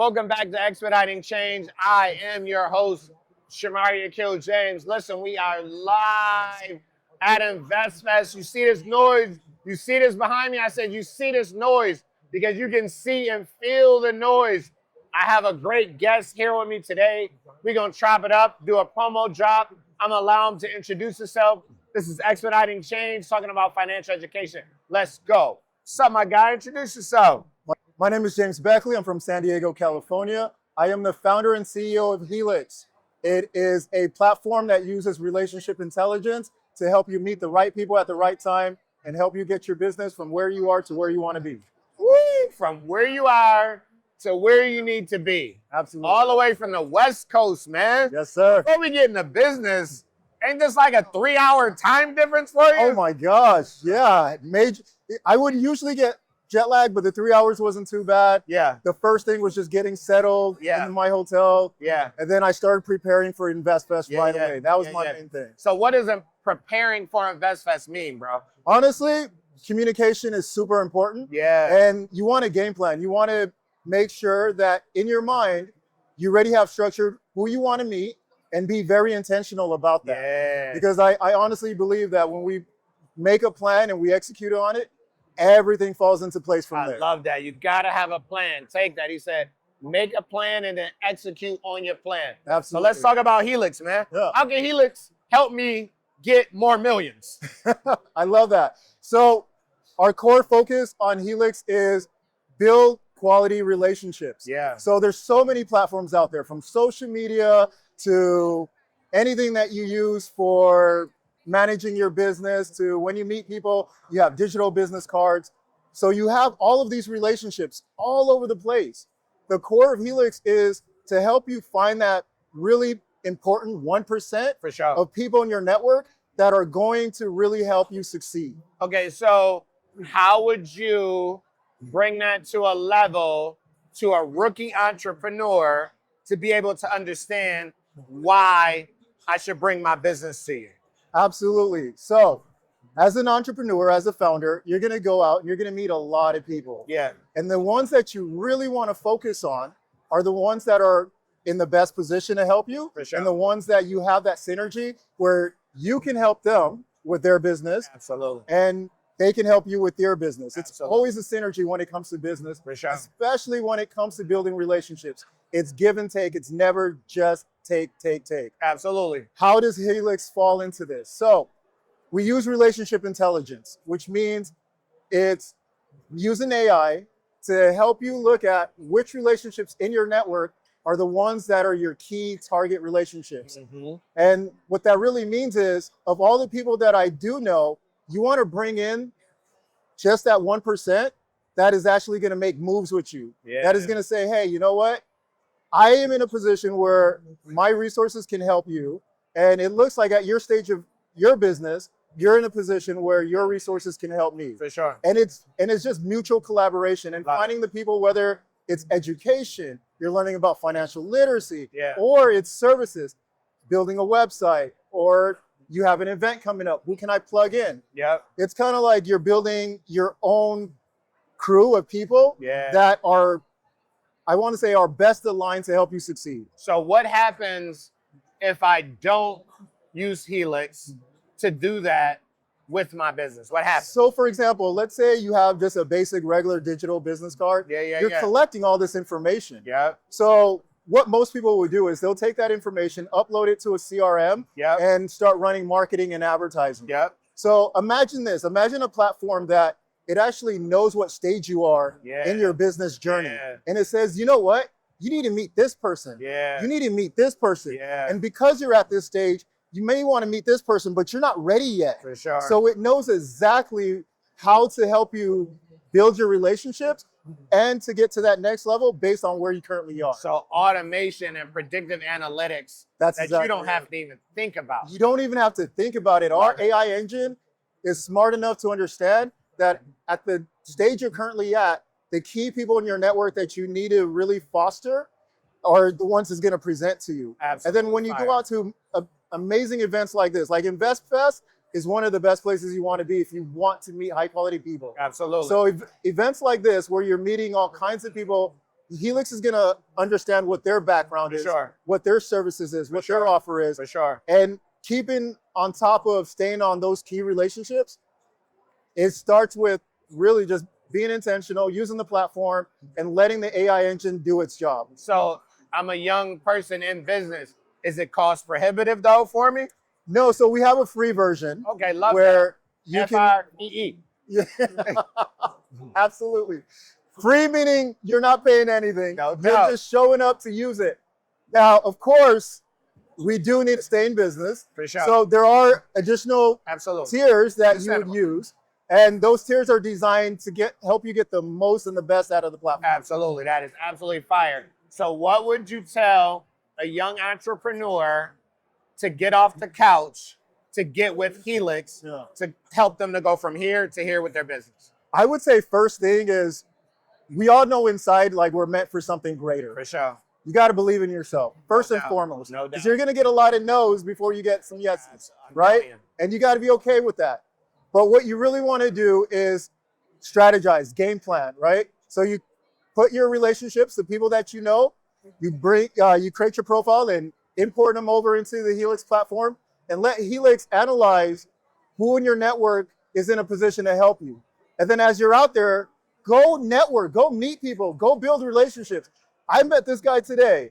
Welcome back to Expediting Change. I am your host, Shomari James. Listen, we are live at InvestFest. You see this noise? You see this behind me? I said you see this noise because you can see and feel the noise. I have a great guest here with me today. We're going to chop it up, do a promo drop. I'm going to allow him to introduce himself. This is Expediting Change, talking about financial education. Let's go. What's up, my guy? Introduce yourself. My name is James Beckley. I'm from San Diego, California. I am the founder and CEO of Helix. It is a platform that uses relationship intelligence to help you meet the right people at the right time and help you get your business from where you are to where you want to be. Woo! From where you are to where you need to be. Absolutely. All the way from the West Coast, man. Yes, sir. Before we get into business, ain't this like a 3-hour time difference for you? Oh my gosh, yeah. I would usually get jet lag, but the 3 hours wasn't too bad. Yeah. The first thing was just getting settled in my hotel. Yeah. And then I started preparing for InvestFest right away. That was my main thing. So what does preparing for InvestFest mean, bro? Honestly, communication is super important. Yeah. And you want a game plan. You want to make sure that in your mind, you already have structured who you want to meet and be very intentional about that. Yeah. Because I honestly believe that when we make a plan and we execute on it, everything falls into place from there. I love that. You got to have a plan. Take that. He said, make a plan and then execute on your plan. Absolutely. So let's talk about Helix, man. Yeah. How can Helix help me get more millions? I love that. So our core focus on Helix is build quality relationships. Yeah. So there's so many platforms out there, from social media to anything that you use for managing your business, to when you meet people, you have digital business cards. So you have all of these relationships all over the place. The core of Helix is to help you find that really important 1% For sure. of people in your network that are going to really help you succeed. Okay, so how would you bring that to a level to a rookie entrepreneur to be able to understand why I should bring my business to you? Absolutely. So as an entrepreneur, as a founder, you're going to go out and you're going to meet a lot of people. Yeah. And the ones that you really want to focus on are the ones that are in the best position to help you. For sure. And the ones that you have that synergy where you can help them with their business. Absolutely. And they can help you with their business. It's Absolutely. always a synergy when it comes to business, For sure. especially when it comes to building relationships. It's give and take. It's never just take. Absolutely. How does Helix fall into this? So we use relationship intelligence, which means it's using AI to help you look at which relationships in your network are the ones that are your key target relationships. Mm-hmm. And what that really means is, of all the people that I do know, you want to bring in just that 1% that is actually going to make moves with you. Yeah. That is going to say, hey, you know what? I am in a position where my resources can help you. And it looks like at your stage of your business, you're in a position where your resources can help me. For sure. And it's just mutual collaboration and Right. finding the people, whether it's education, you're learning about financial literacy, Yeah. or it's services, building a website, or you have an event coming up. Who can I plug in? Yep. It's kind of like you're building your own crew of people Yeah. that are, I want to say, are best aligned to help you succeed. So what happens if I don't use Helix to do that with my business? What happens? So for example, let's say you have just a basic regular digital business card. You're collecting all this information. Yep. So what most people would do is they'll take that information, upload it to a CRM, Yep. and start running marketing and advertising. Yep. So imagine this. Imagine a platform that it actually knows what stage you are in your business journey. Yeah. And it says, you know what? You need to meet this person. Yeah. You need to meet this person. Yeah. And because you're at this stage, you may want to meet this person, but you're not ready yet. For sure. So it knows exactly how to help you build your relationships and to get to that next level based on where you currently are. So automation and predictive analytics That's that exactly you don't right. have to even think about. You don't even have to think about it. Our AI engine is smart enough to understand that at the stage you're currently at, the key people in your network that you need to really foster are the ones that's going to present to you. Absolutely. And then when you go out to amazing events like this, like InvestFest is one of the best places you want to be if you want to meet high quality people. Absolutely. So events like this, where you're meeting all kinds of people Helix is going to understand what their background For is, sure. what their services is, what their offer is, For sure. and keeping on top of staying on those key relationships. It starts with really just being intentional, using the platform, and letting the AI engine do its job. So I'm a young person in business. Is it cost prohibitive though for me? No, so we have a free version. Okay, love where that. you can FREE. Yeah, absolutely. Free meaning you're not paying anything. No You're doubt. just showing up to use it. Now, of course, we do need to stay in business. For sure. So there are additional Absolutely. tiers that you would Understandable. use. And those tiers are designed to help you get the most and the best out of the platform. Absolutely. That is absolutely fire. So what would you tell a young entrepreneur to get off the couch, to get with Helix, to help them to go from here to here with their business? I would say first thing is we all know inside like we're meant for something greater. For sure. You got to believe in yourself first and doubt. foremost. No doubt. Because you're going to get a lot of no's before you get some yeses, right? And you got to be okay with that. But what you really want to do is strategize, game plan, right? So you put your relationships, the people that you know, you create your profile and import them over into the Helix platform and let Helix analyze who in your network is in a position to help you. And then as you're out there, go network, go meet people, go build relationships. I met this guy today,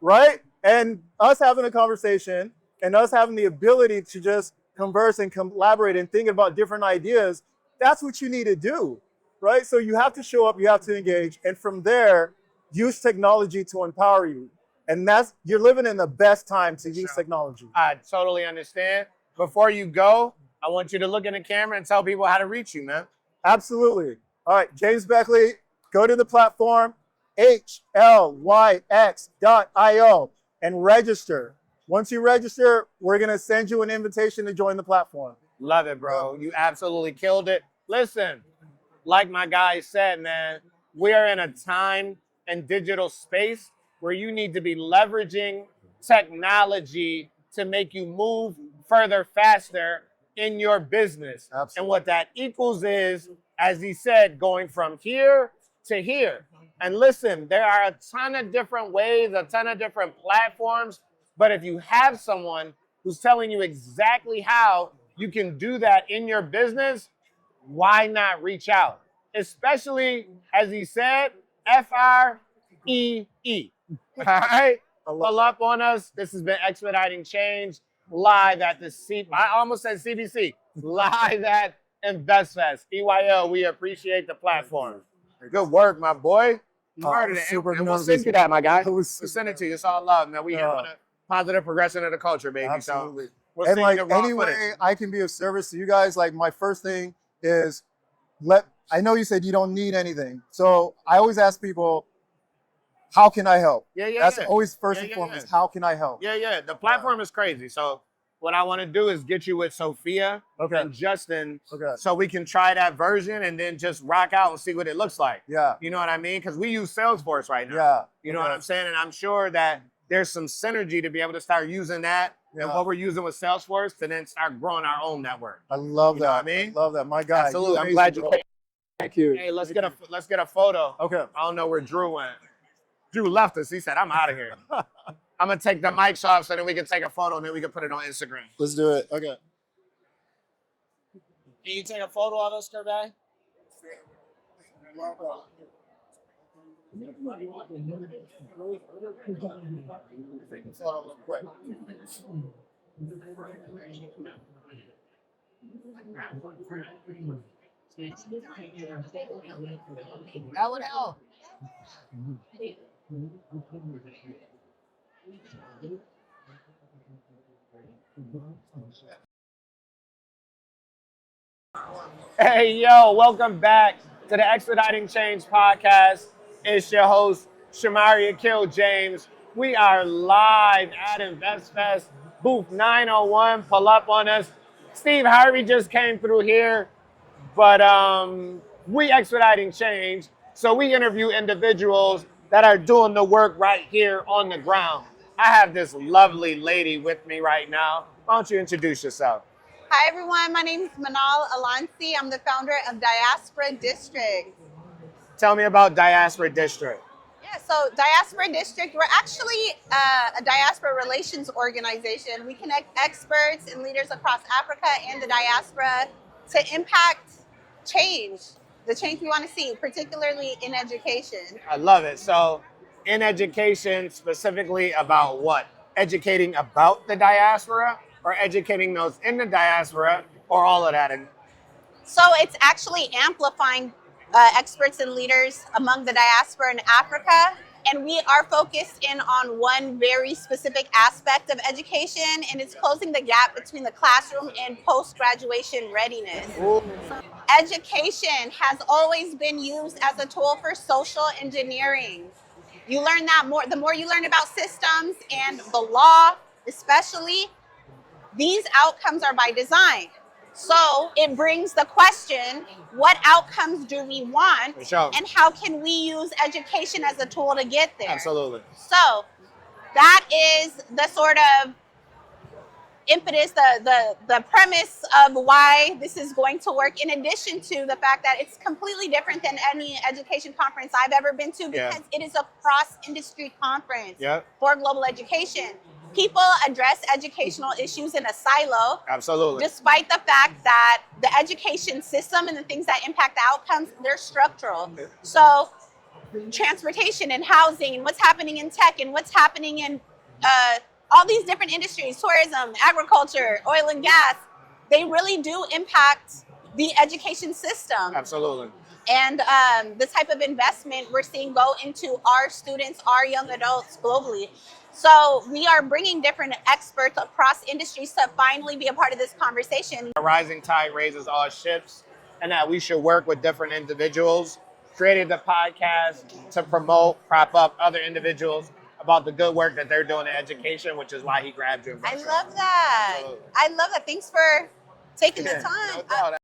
right? And us having a conversation and us having the ability to just converse and collaborate and think about different ideas, that's what you need to do, right? So you have to show up, you have to engage, and from there, use technology to empower you. And you're living in the best time to use technology. I totally understand. Before you go, I want you to look in the camera and tell people how to reach you, man. Absolutely. All right, James Beckley, go to the platform, hlyx.io, and register. Once you register, we're going to send you an invitation to join the platform. Love it, bro. You absolutely killed it. Listen, like my guy said, man, we are in a time and digital space where you need to be leveraging technology to make you move further, faster in your business. Absolutely. And what that equals is, as he said, going from here to here. And listen, there are a ton of different ways, a ton of different platforms. But if you have someone who's telling you exactly how you can do that in your business, why not reach out? Especially, as he said, FREE. All right? Pull up on us. This has been Expediting Change live at the I almost said CBC. Live at InvestFest. EYL, we appreciate the platform. Good work, my boy. You heard it. Super And we'll nervous. send you that, my guy. We'll We'll send it to you. It's all love, man. We here for the positive progression of the culture, baby. Absolutely. So we'll And send like you the raw any way footage. I can be of service to you guys, like my first thing is I know you said you don't need anything. So I always ask people, how can I help? Yeah. That's always first and Yeah. foremost. How can I help? Yeah. The platform is crazy. So what I want to do is get you with Sophia and Justin so we can try that version and then just rock out and see what it looks like. Yeah. You know what I mean? Because we use Salesforce right now. Yeah. You know what I'm saying? And I'm sure that there's some synergy to be able to start using that and what we're using with Salesforce to then start growing our own network. I love You know that. what I mean? Love that. My guy. Absolutely. I'm amazing, glad you bro. came. Thank you. Hey, let's get a photo. Okay. I don't know where Drew went. Drew left us. He said, I'm out of here. I'm going to take the mics off so that we can take a photo and then we can put it on Instagram. Let's do it. Okay. Can you take a photo of us, Kirby? That would help. Hey, yo, welcome back to the Expediting Change podcast. It's your host, Shomari James. We are live at InvestFest, booth 901. Pull up on us. Steve Harvey just came through here, but we Expediting Change, so we interview individuals that are doing the work right here on the ground. I have this lovely lady with me right now. Why don't you introduce yourself? Hi everyone, my name is Manal Alansi. I'm the founder of Diaspora District. Tell me about Diaspora District. Yeah, Yeah, so Diaspora District, we're actually a diaspora relations organization. We connect experts and leaders across Africa and the diaspora to impact change, the change we want to see, particularly in education. I love it. So, in education, specifically about what? Educating about the diaspora, or educating those in the diaspora, or all of that? And So it's actually amplifying experts and leaders among the diaspora in Africa. And we are focused in on one very specific aspect of education, and it's closing the gap between the classroom and post-graduation readiness. Education has always been used as a tool for social engineering. You learn that more, the more you learn about systems and the law, especially, these outcomes are by design. So it brings the question, what outcomes do we want? For sure. And how can we use education as a tool to get there? Absolutely. So that is the sort of impetus, the premise of why this is going to work, in addition to the fact that it's completely different than any education conference I've ever been to, because it is a cross-industry conference for global education. People address educational issues in a silo. Absolutely. Despite the fact that the education system and the things that impact the outcomes, they're structural. So transportation and housing and what's happening in tech and what's happening in all these different industries, tourism, agriculture, oil and gas, they really do impact the education system. Absolutely. And the type of investment we're seeing go into our students, our young adults globally. So we are bringing different experts across industries to finally be a part of this conversation. A rising tide raises all ships, and that we should work with different individuals. Created the podcast to promote, prop up other individuals about the good work that they're doing in education, which is why he grabbed you. I love that. Absolutely. I love that. Thanks for taking the time. No doubt.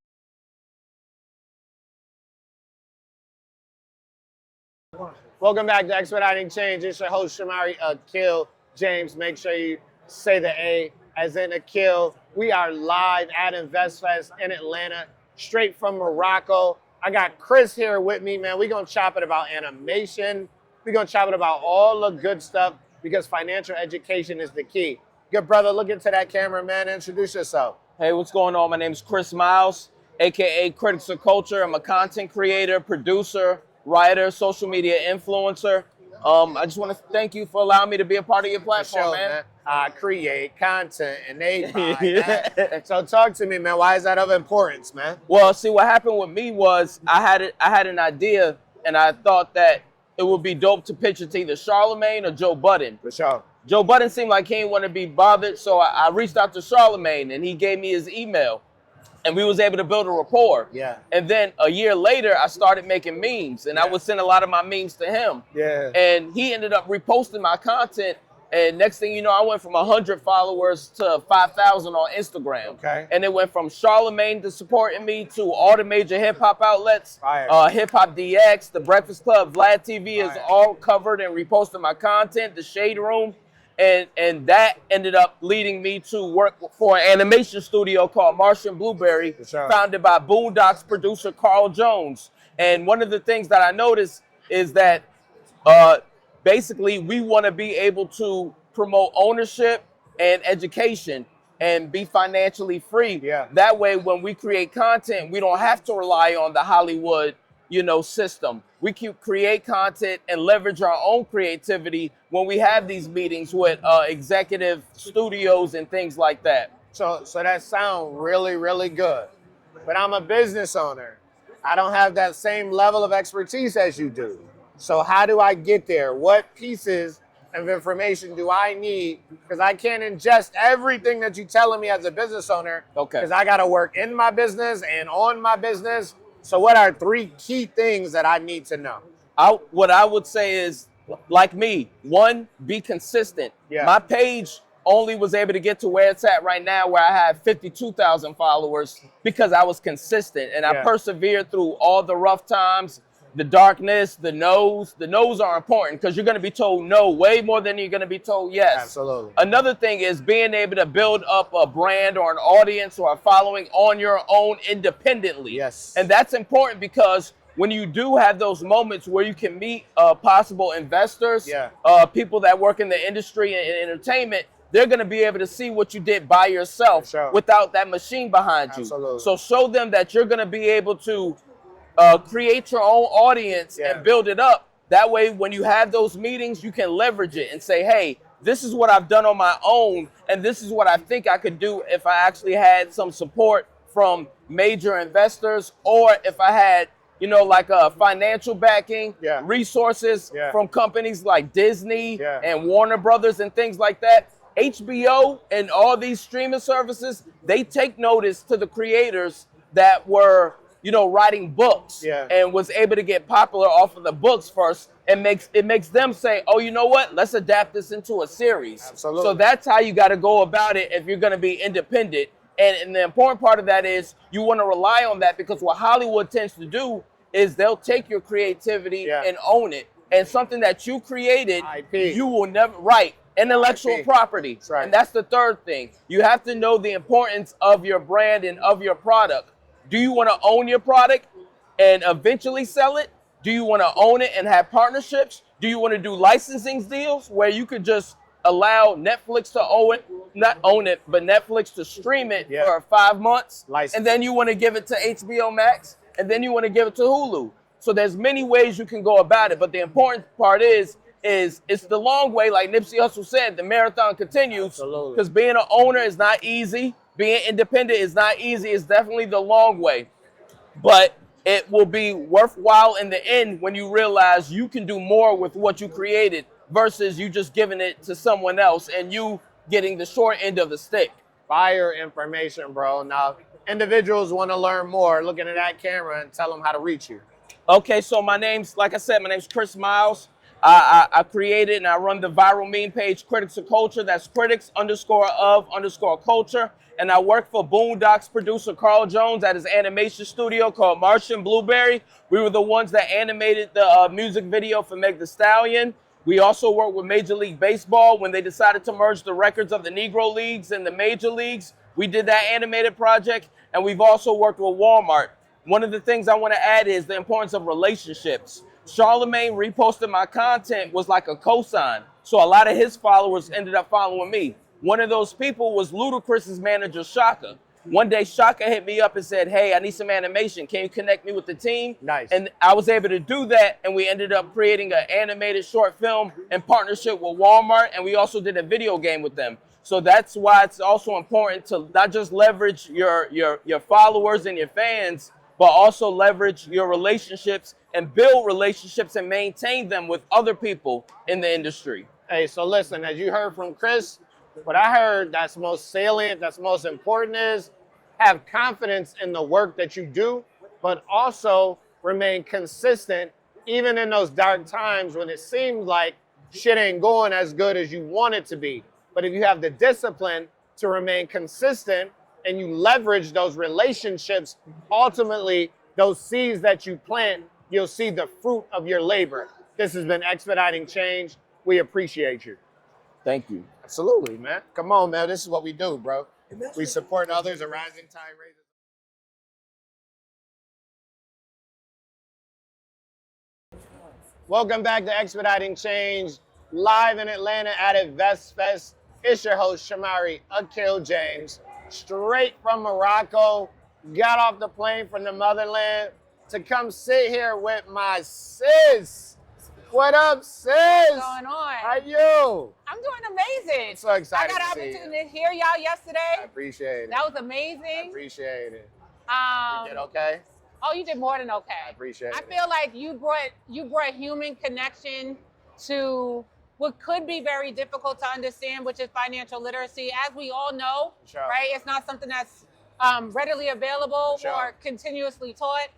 Welcome back to Expediting Change. It's your host, Shomari James. Make sure you say the A as in Akil. We are live at InvestFest in Atlanta, straight from Morocco. I got Chris here with me, man. We're going to chop it about animation. We're going to chop it about all the good stuff, because financial education is the key. Good brother, look into that camera, man. Introduce yourself. Hey, what's going on? My name is Chris Miles, aka Critics of Culture. I'm a content creator, producer, writer, social media influencer. I just want to thank you for allowing me to be a part of your platform, man. I create content and they buy that. So talk to me, man. Why is that of importance, man? Well, see, what happened with me was I had an idea, and I thought that it would be dope to pitch it to either Charlemagne or Joe Budden. For sure. Joe Budden seemed like he didn't want to be bothered, so I reached out to Charlemagne, and he gave me his email. And we was able to build a rapport. Yeah. And then a year later, I started making memes, and I would send a lot of my memes to him. Yeah. And he ended up reposting my content. And next thing you know, I went from 100 followers to 5,000 on Instagram. Okay. And it went from Charlemagne to supporting me to all the major hip hop outlets. Hip Hop DX, The Breakfast Club, Vlad TV is all covered and reposted my content, The Shade Room. And that ended up leading me to work for an animation studio called Martian Blueberry, founded by Boondocks producer Carl Jones. And one of the things that I noticed is that basically we want to be able to promote ownership and education and be financially free. Yeah. That way, when we create content, we don't have to rely on the Hollywood, system. We can create content and leverage our own creativity when we have these meetings with executive studios and things like that. So that sounds really, really good. But I'm a business owner. I don't have that same level of expertise as you do. So how do I get there? What pieces of information do I need? Because I can't ingest everything that you're telling me as a business owner. Okay. Because I got to work in my business and on my business. So what are 3 key things that I need to know? What I would say is, like me, 1, be consistent. Yeah. My page only was able to get to where it's at right now, where I have 52,000 followers, because I was consistent and I persevered through all the rough times, the darkness, the no's. The no's are important because you're going to be told no way more than you're going to be told yes. Absolutely. Another thing is being able to build up a brand or an audience or a following on your own independently. Yes. And that's important because when you do have those moments where you can meet possible investors, people that work in the industry and entertainment, they're going to be able to see what you did by yourself without that machine behind you. So show them that you're going to be able to create your own audience and build it up. That way, when you have those meetings, you can leverage it and say, hey, this is what I've done on my own, and this is what I think I could do if I actually had some support from major investors, or if I had, you know, like a financial backing, resources from companies like Disney and Warner Brothers and things like that. HBO and all these streaming services, they take notice to the creators that were, you know, writing books and was able to get popular off of the books first, and it makes them say, oh, you know what, let's adapt this into a series. So that's how you got to go about it if you're going to be independent. And the important part of that is you want to rely on that, because what Hollywood tends to do is they'll take your creativity and own it. And something that you created, you will never, intellectual property. And that's the third thing. You have to know the importance of your brand and of your product. Do you want to own your product and eventually sell it? Do you want to own it and have partnerships? Do you want to do licensing deals where you could just allow Netflix to own it, not own it, but Netflix to stream it for 5 months, and then you want to give it to HBO Max, and then you want to give it to Hulu? So there's many ways you can go about it, but the important part is it's the long way. Like Nipsey Hussle said, the marathon continues, because being an owner is not easy. Being independent is not easy. It's definitely the long way, but it will be worthwhile in the end when you realize you can do more with what you created versus you just giving it to someone else and you getting the short end of the stick. Fire information, bro. Now, individuals want to learn more, look into that camera and tell them how to reach you. Okay, so my name's Chris Miles. I created and I run the viral meme page Critics of Culture. That's critics_of_culture. And I work for Boondocks producer Carl Jones at his animation studio called Martian Blueberry. We were the ones that animated the music video for Meg Thee Stallion. We also work with Major League Baseball when they decided to merge the records of the Negro Leagues and the Major Leagues. We did that animated project. And we've also worked with Walmart. One of the things I want to add is the importance of relationships. Charlemagne reposted my content was like a cosign. So a lot of his followers ended up following me. One of those people was Ludacris's manager, Shaka. One day, Shaka hit me up and said, hey, I need some animation. Can you connect me with the team? Nice. And I was able to do that, and we ended up creating an animated short film in partnership with Walmart, and we also did a video game with them. So that's why it's also important to not just leverage your followers and your fans, but also leverage your relationships and build relationships and maintain them with other people in the industry. Hey, so listen, as you heard from Chris, what I heard that's most salient, that's most important is have confidence in the work that you do, but also remain consistent even in those dark times when it seems like shit ain't going as good as you want it to be. But if you have the discipline to remain consistent and you leverage those relationships, ultimately those seeds that you plant, you'll see the fruit of your labor. This has been Expediting Change. We appreciate you. Thank you. Absolutely, man. Come on, man. This is what we do, bro. We support others. A rising tide raises. Welcome back to Expediting Change, live in Atlanta at InvestFest. It's your host, Shomari James, straight from Morocco. Got off the plane from the motherland to come sit here with my sis. What up, sis? What's going on? How you? I'm doing amazing. I'm so excited I got to an see opportunity to hear y'all yesterday. I appreciate it. That was amazing. I appreciate it. You did okay? Oh, you did more than okay. I appreciate it. I feel like you brought human connection to what could be very difficult to understand, which is financial literacy. As we all know, right? It's not something that's readily available or continuously taught.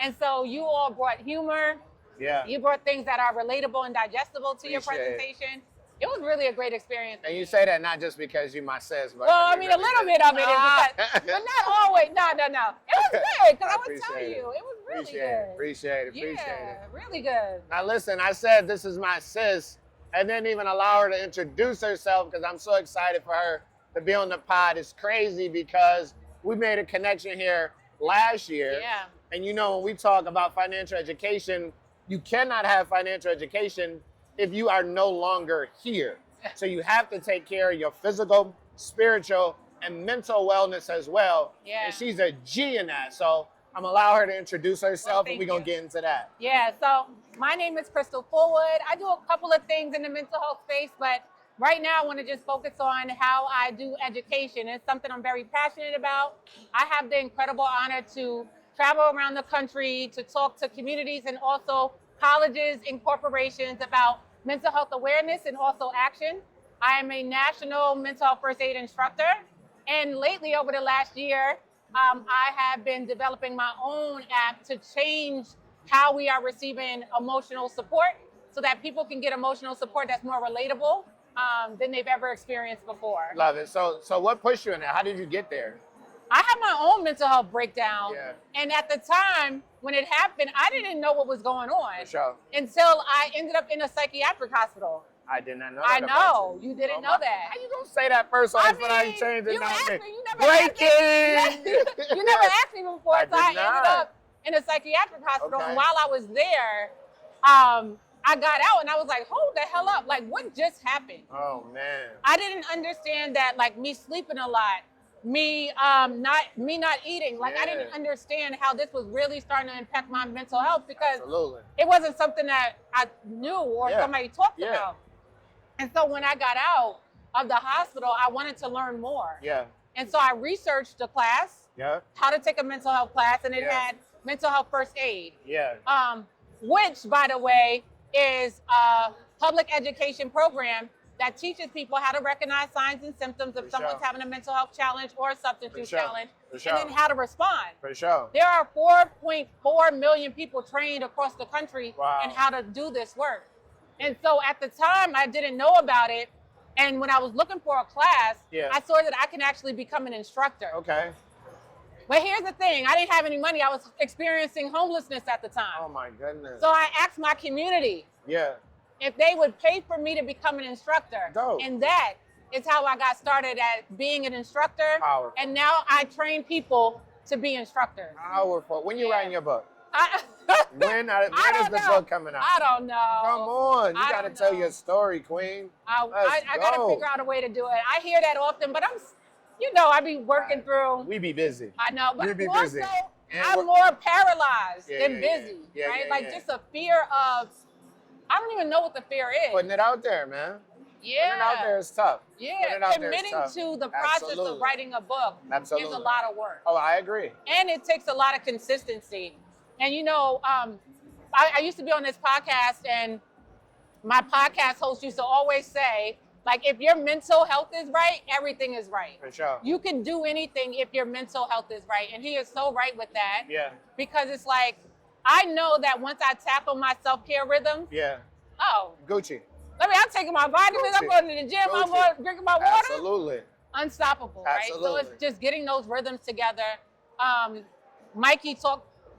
And so you all brought humor. Yeah. You brought things that are relatable and digestible to your presentation. It was really a great experience. And you say that not just because you're my sis, but well, I mean, really a little bit of it is because, but not always. No. It was good, because I would tell you, it was really good. Appreciate it. Yeah, really good. Now listen, I said this is my sis, and didn't even allow her to introduce herself because I'm so excited for her to be on the pod. It's crazy because we made a connection here last year. Yeah. And you know, when we talk about financial education, you cannot have financial education if you are no longer here. So you have to take care of your physical, spiritual, and mental wellness as well. Yeah. And she's a G in that. So I'm gonna allow her to introduce herself, and thank we're gonna you. get into that. Yeah, so my name is Crystal Fullwood. I do a couple of things in the mental health space, but right now I want to just focus on how I do education. It's something I'm very passionate about. I have the incredible honor to travel around the country to talk to communities and also colleges and corporations about mental health awareness and also action. I am a national mental health first aid instructor. And lately, over the last year, I have been developing my own app to change how we are receiving emotional support so that people can get emotional support that's more relatable than they've ever experienced before. Love it. So what pushed you in that? How did you get there? I had my own mental health breakdown. Yeah. And at the time when it happened, I didn't know what was going on For sure. until I ended up in a psychiatric hospital. I did not know I that about know. You didn't Oh know my- that. How you gonna say that first on I Expediting mean, Change and you not asked me? me, you never asked me. Breaking! You never asked me before, I so I did ended not. up in a psychiatric hospital. Okay. And while I was there, I got out and I was like, hold the hell up. Like, what just happened? Oh man. I didn't understand that, like, me sleeping a lot, me not eating. Like, I didn't Yeah. understand how this was really starting to impact my mental health because Absolutely. it wasn't something that I knew or Yeah. somebody talked Yeah. about. And so when I got out of the hospital, I wanted to learn more. Yeah. And so I researched a class, Yeah. how to take a mental health class, and it Yeah. had mental health first aid, Yeah. which, by the way, is a public education program that teaches people how to recognize signs and symptoms if For someone's sure. having a mental health challenge or a substance For use sure. challenge, For sure. and then how to respond. For sure. There are 4.4 million people trained across the country Wow. in how to do this work. And so at the time, I didn't know about it. And when I was looking for a class, Yeah. I saw that I can actually become an instructor. Okay. But here's the thing, I didn't have any money. I was experiencing homelessness at the time. Oh my goodness. So I asked my community Yeah. if they would pay for me to become an instructor. Dope. And that is how I got started at being an instructor. Powerful. And now I train people to be instructors. Powerful. When you Yeah. writing your book? I When is don't the know. book coming out? I don't know. Come on. You I gotta don't tell know. your story, Queen. I Let's got to go. figure out a way to do it. I hear that often, but I be working through. We be busy. I know, but we be more busy. so, And I'm we're- more paralyzed Yeah, than yeah, yeah. busy, Yeah, right? yeah, like yeah. just a fear of, I don't even know what the fear is. Putting it out there, man. Putting it out there Yeah, is tough. Putting yeah. it out there is Committing tough. to the process Absolutely. of writing a book Absolutely. is a lot of work, Oh, I agree. and it takes a lot of consistency. And I used to be on this podcast, and my podcast host used to always say, like, if your mental health is right, everything is right. For sure. You can do anything if your mental health is right. And he is so right with that. Yeah. Because it's like, I know that once I tap on my self-care rhythms, Yeah. Gucci. I'm taking my vitamins, I'm Gucci. going to the gym, I'm Gucci. going drinking my water. Absolutely. Unstoppable, right? So Absolutely. it's just getting those rhythms together.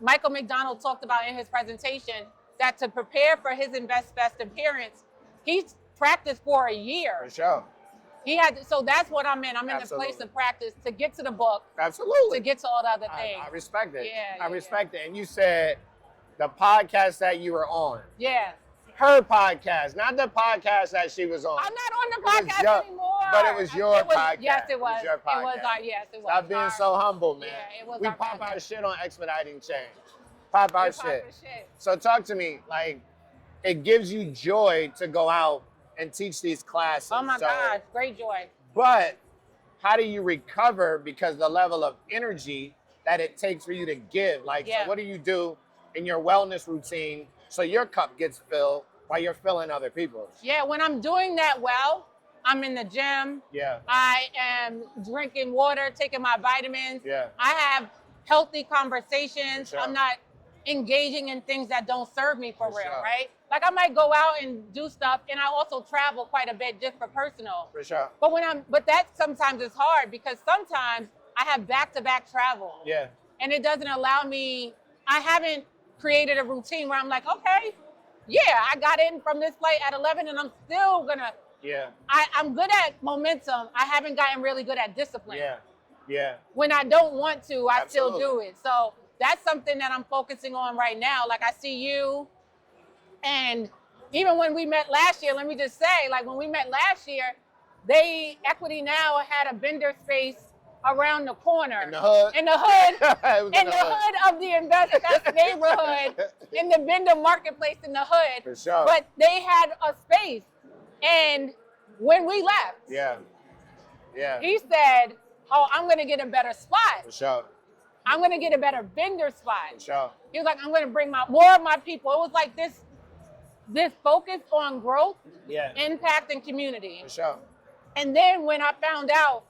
Michael McDonald talked about in his presentation that to prepare for his InvestFest appearance, he practiced for a year. For sure. So that's what I'm in. I'm in the Absolutely. place of practice to get to the book, Absolutely. to get to all the other things. I respect it. Yeah, I yeah, respect it. And you said the podcast that you were on, Yeah. her podcast, not the podcast that she was on. I'm not on the It was podcast your- anymore. but it was your podcast. Yes, it It was was. your It was podcast. yes, it was. Stop being so humble, man. Yeah, it was we our pop podcast. our shit on Expediting Change. Pop our We pop shit. our shit. So talk to me, like, it gives you joy to go out and teach these classes. Oh my So- gosh, great joy. But how do you recover because the level of energy that it takes for you to give? Like, Yeah. so what do you do in your wellness routine so your cup gets filled while you're filling other people's? Yeah, when I'm doing that well, I'm in the gym. Yeah. I am drinking water, taking my vitamins. Yeah. I have healthy conversations. Sure. I'm not engaging in things that don't serve me for For real, sure. right? Like I might go out and do stuff, and I also travel quite a bit just for personal. For sure. But that sometimes is hard because sometimes I have back-to-back travel. Yeah. And it doesn't allow me, I haven't created a routine where I'm like, okay, yeah, I got in from this flight at 11 and I'm still gonna, Yeah. I'm good at momentum. I haven't gotten really good at discipline. Yeah. Yeah. When I don't want to, I still Absolutely. do it. So that's something that I'm focusing on right now. Like I see you, and even when we met last year, let me just say, like when we met last year, Equity Now had a vendor space around the corner. In the hood. In the hood. It was in the hood of the InvestFest neighborhood, in the vendor marketplace in the hood. For sure. But they had a space. And when we left, Yeah. he said, oh, I'm going to get a better spot. For sure. I'm going to get a better vendor spot. For sure. He was like, I'm going to bring more of my people. It was like this focus on growth, Yeah. impact, and community. For sure. And then when I found out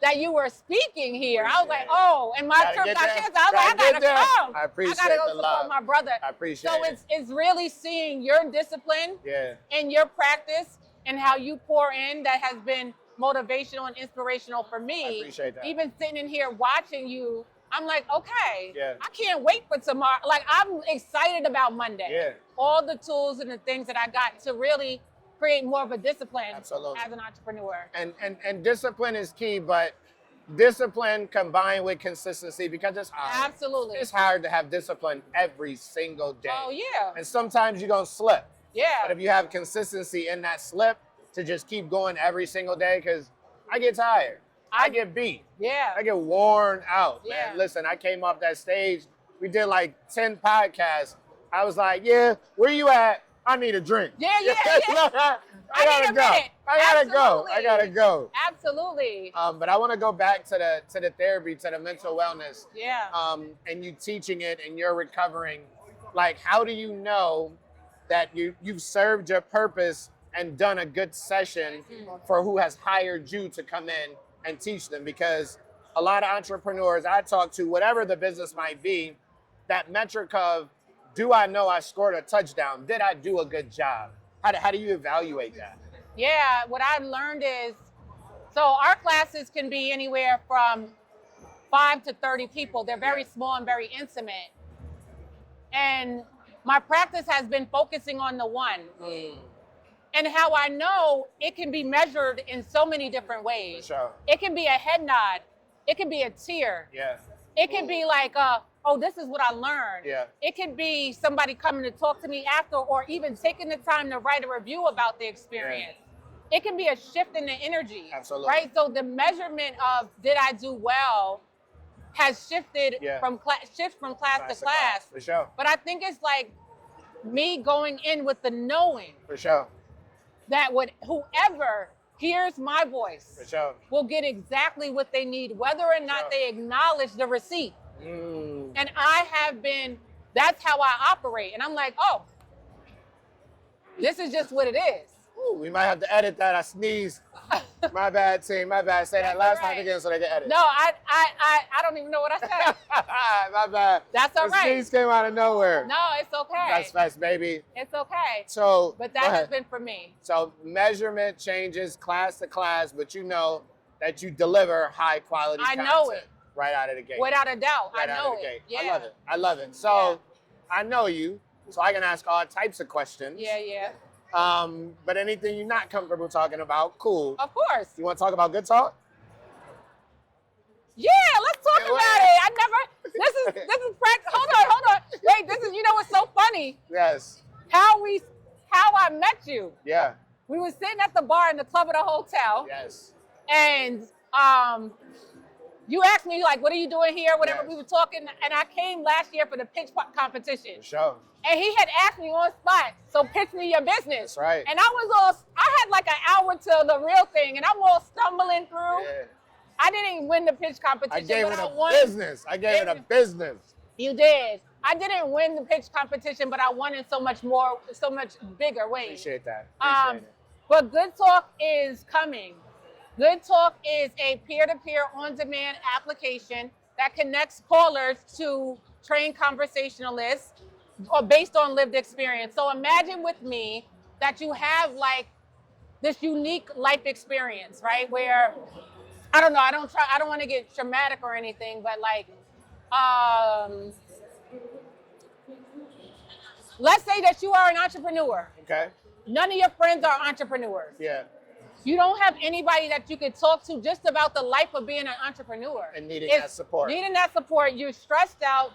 that you were speaking here, I was like, oh, and my trip got canceled. I was like, I gotta come. I appreciate I gotta go the support love. my brother. I appreciate so it. it's really seeing your discipline Yeah. and your practice and how you pour in that has been motivational and inspirational for me. I appreciate that. Even sitting in here watching you, I'm like, okay, Yeah. I can't wait for tomorrow. Like, I'm excited about Monday. Yeah. All the tools and the things that I got to really create more of a discipline Absolutely. as an entrepreneur. And discipline is key, but discipline combined with consistency, because it's hard. Absolutely. It's hard to have discipline every single day. Oh, yeah. And sometimes you're going to slip. Yeah. But if you have consistency in that slip to just keep going every single day, because I get tired. I get beat. Yeah. I get worn out, Yeah. man. Listen, I came off that stage. We did like 10 podcasts. I was like, yeah, where you at? I need a drink. Yeah. I I gotta need a go. minute. I gotta go. Absolutely. But I want to go back to the therapy, to the mental wellness. Yeah. And you teaching it and you're recovering. Like, how do you know that you've served your purpose and done a good session for who has hired you to come in and teach them? Because a lot of entrepreneurs I talk to, whatever the business might be, that metric of, do I know I scored a touchdown? Did I do a good job? How do you evaluate that? Yeah, what I've learned is, so our classes can be anywhere from 5 to 30 people. They're very small and very intimate. And my practice has been focusing on the one. And how I know it can be measured in so many different ways. For sure. It can be a head nod. It can be a tear. Yeah. It can be like, oh, this is what I learned. Yeah. It could be somebody coming to talk to me after, or even taking the time to write a review about the experience. Yeah. It can be a shift in the energy. Absolutely. Right? So the measurement of did I do well has shifted from class to class. For sure. But I think it's like me going in with the knowing For sure. that whoever hears my voice For sure. will get exactly what they need, whether or not they acknowledge the receipt. And that's how I operate. And I'm like, oh, this is just what it is. Ooh, we might have to edit that. I sneezed. My bad, team. My bad. Say that last time again so they can edit. No, I don't even know what I said. My bad. That's all right. The sneeze came out of nowhere. No, it's okay. That's fast, baby. It's okay. So, but that has been for me. So measurement changes class to class, but you know that you deliver high quality content. I know it. Right out of the gate. Without a doubt. Right I know it. Gate. Yeah. I love it. I love it. So I know you, so I can ask all types of questions. Yeah. But anything you're not comfortable talking about, cool. Of course. You want to talk about good talk? Yeah, let's talk about it. This is practice. Hold on. Wait, you know what's so funny? Yes. How I met you. Yeah. We were sitting at the bar in the club of the hotel. Yes. And you asked me, like, what are you doing here? Whatever. We were talking, and I came last year for the pitch competition. For sure. And he had asked me on spot, so pitch me your business. That's right. And I had like an hour to the real thing, and I'm all stumbling through. Yeah. I didn't even win the pitch competition. I gave it a business. I gave it a business. You did. I didn't win the pitch competition, but I won in so much bigger ways. Appreciate that. Appreciate it. But Good Talk is coming. Good Talk is a peer-to-peer on-demand application that connects callers to trained conversationalists or based on lived experience. So imagine with me that you have like this unique life experience, right? Where, I don't know, I don't want to get traumatic or anything, but like, let's say that you are an entrepreneur. Okay. None of your friends are entrepreneurs. Yeah. You don't have anybody that you could talk to just about the life of being an entrepreneur. And needing that support. Needing that support. You're stressed out.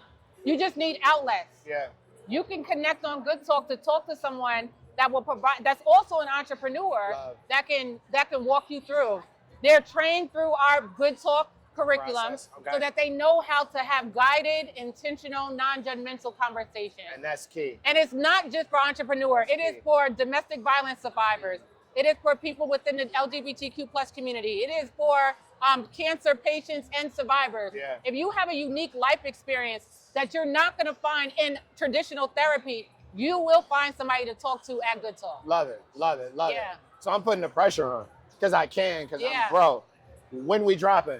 You just need outlets. Yeah. You can connect on Good Talk to talk to someone that will provide, that's also an entrepreneur that can walk you through. They're trained through our Good Talk curriculum so that they know how to have guided, intentional, non-judgmental conversation. And that's key. And it's not just for entrepreneurs. It is for domestic violence survivors. It is for people within the LGBTQ plus community. It is for cancer patients and survivors. Yeah. If you have a unique life experience that you're not going to find in traditional therapy, you will find somebody to talk to at Good Talk. Love it. So I'm putting the pressure on because I can, because I'm bro. When we dropping?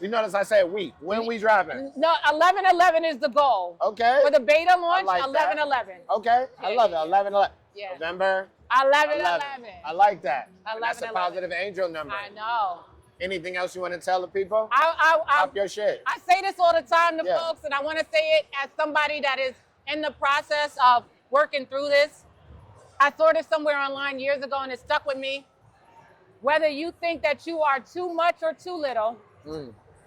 You notice I said week. When we dropping? No, 11/11 is the goal. Okay. For the beta launch, like 11/11. Okay. I love it. 11/11. Yeah. November. 11/11. I like that. 11/11. That's a positive angel number. I know. Anything else you want to tell the people? Pop your shit. I say this all the time to folks, and I want to say it as somebody that is in the process of working through this. I saw this somewhere online years ago, and it stuck with me. Whether you think that you are too much or too little,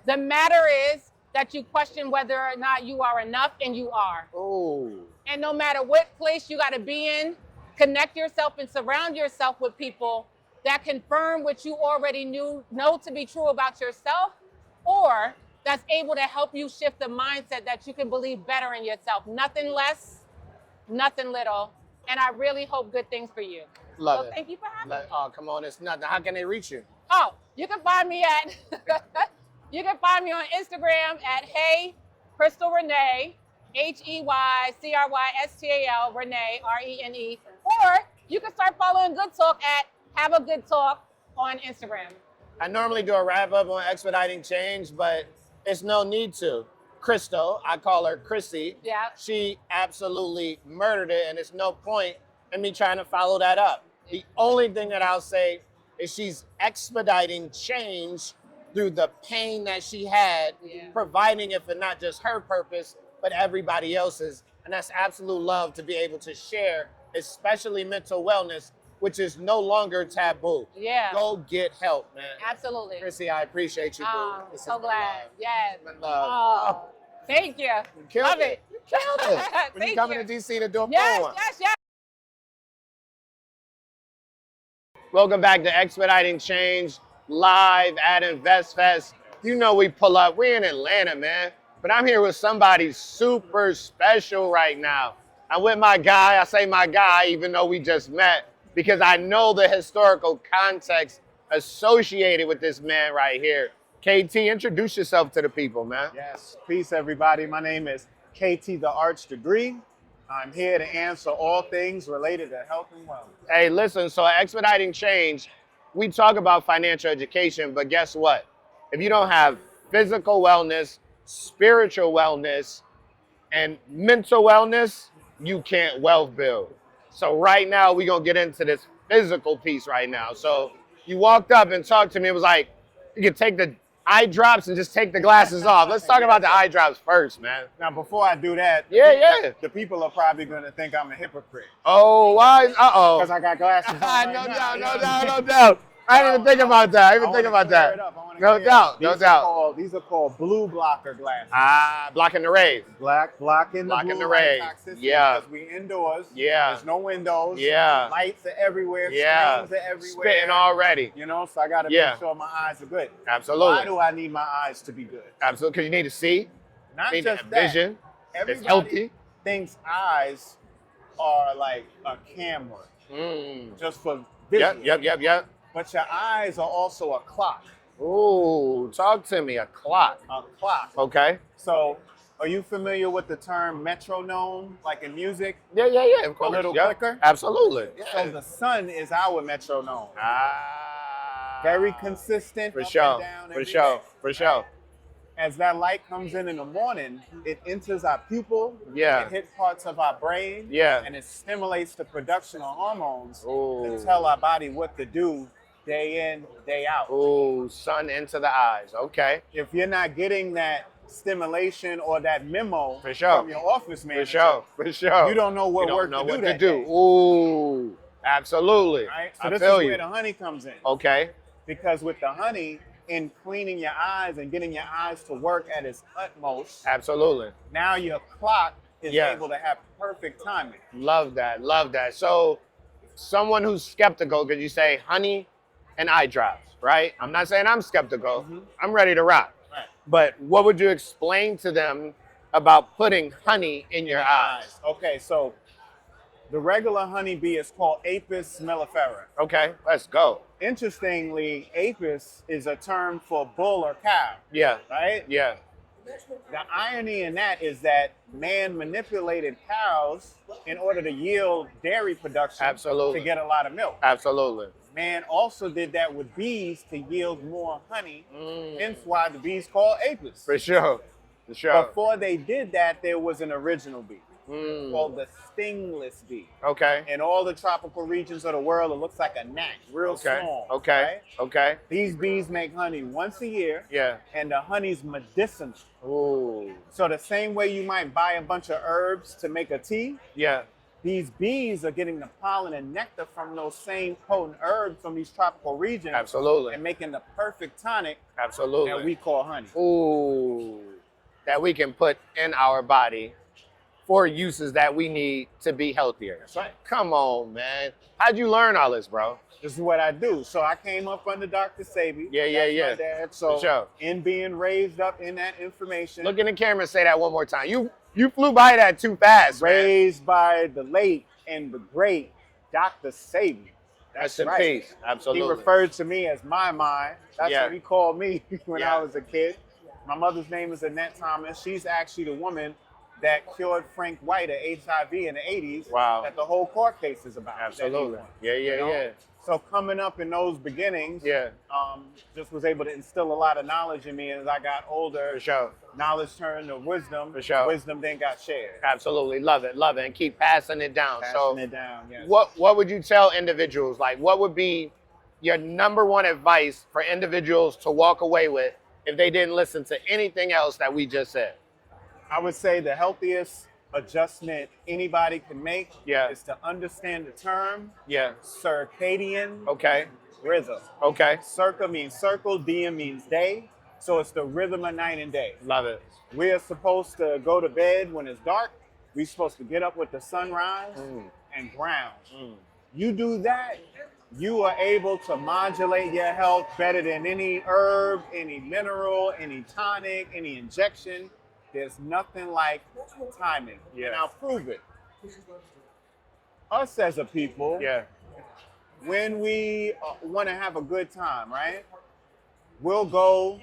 the matter is that you question whether or not you are enough, and you are. Ooh. And no matter what place you got to be in, connect yourself and surround yourself with people that confirm what you already know to be true about yourself, or that's able to help you shift the mindset that you can believe better in yourself. Nothing less, nothing little. And I really hope good things for you. Love it. Thank you for having me. Oh, come on, it's nothing. How can they reach you? Oh, you can find me at on Instagram at Hey Crystal Renee, HEYCRYSTAL Renee, RENE. Or you can start following Good Talk at Have a Good Talk on Instagram. I normally do a wrap up on Expediting Change, but it's no need to. Crystal, I call her Chrissy. Yeah. She absolutely murdered it, and it's no point in me trying to follow that up. The only thing that I'll say is she's expediting change through the pain that she had, providing it for not just her purpose, but everybody else's. And that's absolute love to be able to share, especially mental wellness, which is no longer taboo. Yeah. Go get help, man. Absolutely. Chrissy, I appreciate you, Oh, dude. so glad. Yes. Love. Oh, thank you. You killed Love it. You killed it. When you Thank coming you. to DC to do a Yes, poem. yes. Welcome back to Expediting Change, live at InvestFest. You know we pull up. We're in Atlanta, man. But I'm here with somebody super special right now. I'm with my guy. I say my guy, even though we just met, because I know the historical context associated with this man right here. KT, introduce yourself to the people, man. Yes, peace everybody. My name is KT the Arts Degree. I'm here to answer all things related to health and wellness. Hey, listen, so at Expediting Change, we talk about financial education, but guess what? If you don't have physical wellness, spiritual wellness, and mental wellness, you can't wealth build. So right now, we're going to get into this physical piece right now. So you walked up and talked to me. It was like, you can take the eye drops and just take the glasses off. Let's talk about the eye drops first, man. Now, before I do that, Yeah. the people are probably going to think I'm a hypocrite. Oh, why? Uh-oh. Because I got glasses on right No now. doubt. I didn't even think about that. No doubt. These are called blue blocker glasses. Blocking the rays. Blocking the rays. toxicity, Yeah. Because we indoors. Yeah. There's no windows. Yeah. Lights are everywhere. Yeah. Screens are everywhere. Spitting already. You know, so I got to Yeah. make sure my eyes are good. Absolutely. Why do I need my eyes to be good? Absolutely, because you need to see. Not Need just vision. that. It's Everybody healthy. thinks eyes are like a camera, just for vision. Yep. But your eyes are also a clock. Ooh, talk to me. A clock. A clock. Okay. So, are you familiar with the term metronome, like in music? Yeah. Of course. A little Yep. quicker? Absolutely. So the sun is our metronome. Very consistent. For up sure. and down For every sure. day. For sure. As that light comes in the morning, it enters our pupil. Yeah. It hits parts of our brain. Yeah. And it stimulates the production of hormones Ooh. to tell our body what to do day in, day out. Ooh, sun into the eyes. Okay. If you're not getting that stimulation or that memo For sure. from your office manager, For sure. you don't know what You work don't know to do what that to do. day. Ooh, absolutely. Right? So I this feel is you. where the honey comes in. Okay. Because with the honey, in cleaning your eyes and getting your eyes to work at its utmost, Absolutely. now your clock is Yeah. able to have perfect timing. Love that. Love that. So someone who's skeptical, could you say honey and eye drops, right? I'm not saying I'm skeptical. I'm ready to rock. Right. But what would you explain to them about putting honey in your eyes? Okay, so the regular honeybee is called Apis mellifera. Okay, let's go. Interestingly, Apis is a term for bull or cow, Yeah. right? Yeah. The irony in that is that man manipulated cows in order to yield dairy production Absolutely. to get a lot of milk. Absolutely. Man also did that with bees to yield more honey, hence why the bee's called Apis. For sure. For sure. Before they did that, there was an original bee called the stingless bee. Okay. In all the tropical regions of the world, it looks like a gnat, real Okay. small. Okay. Right? Okay. These bees make honey once a year, Yeah. and the honey's medicinal. Ooh. So the same way you might buy a bunch of herbs to make a tea, Yeah. these bees are getting the pollen and nectar from those same potent herbs from these tropical regions Absolutely. and making the perfect tonic Absolutely. that we call honey. Ooh. That we can put in our body for uses that we need to be healthier. That's right. Come on, man. How'd you learn all this, bro? This is what I do. So I came up under Dr. Sabi. Yeah, That's yeah. my dad. So For sure. in being raised up in that information, Look in the camera and say that one more time. You flew by that too fast, man. raised by the late and the great Dr. Sabi. Rest in right. peace. He Absolutely. referred to me as my mind. That's Yeah. what he called me when Yeah. I was a kid. My mother's name is Annette Thomas. She's actually the woman that cured Frank White of HIV in the 80s. Wow. That the whole court case is about. Absolutely. that Yeah, he won, you know? yeah. So coming up in those beginnings, Yeah. just was able to instill a lot of knowledge in me. As I got older, For sure. knowledge turned to wisdom. For sure. Wisdom then got shared. Absolutely. Love it. Love it. And keep passing it down. Passing it down. Yes. What would you tell individuals? Like, what would be your number one advice for individuals to walk away with if they didn't listen to anything else that we just said? I would say the healthiest adjustment anybody can make Yeah. is to understand the term Yeah. circadian Okay. rhythm. Okay. Circa means circle, diem means day. So it's the rhythm of night and day. Love it. We're supposed to go to bed when it's dark. We're supposed to get up with the sunrise and ground. You do that, you are able to modulate your health better than any herb, any mineral, any tonic, any injection. There's nothing like timing. Yeah. And I'll prove it. Us as a people, Yeah. when we want to have a good time, right? We'll go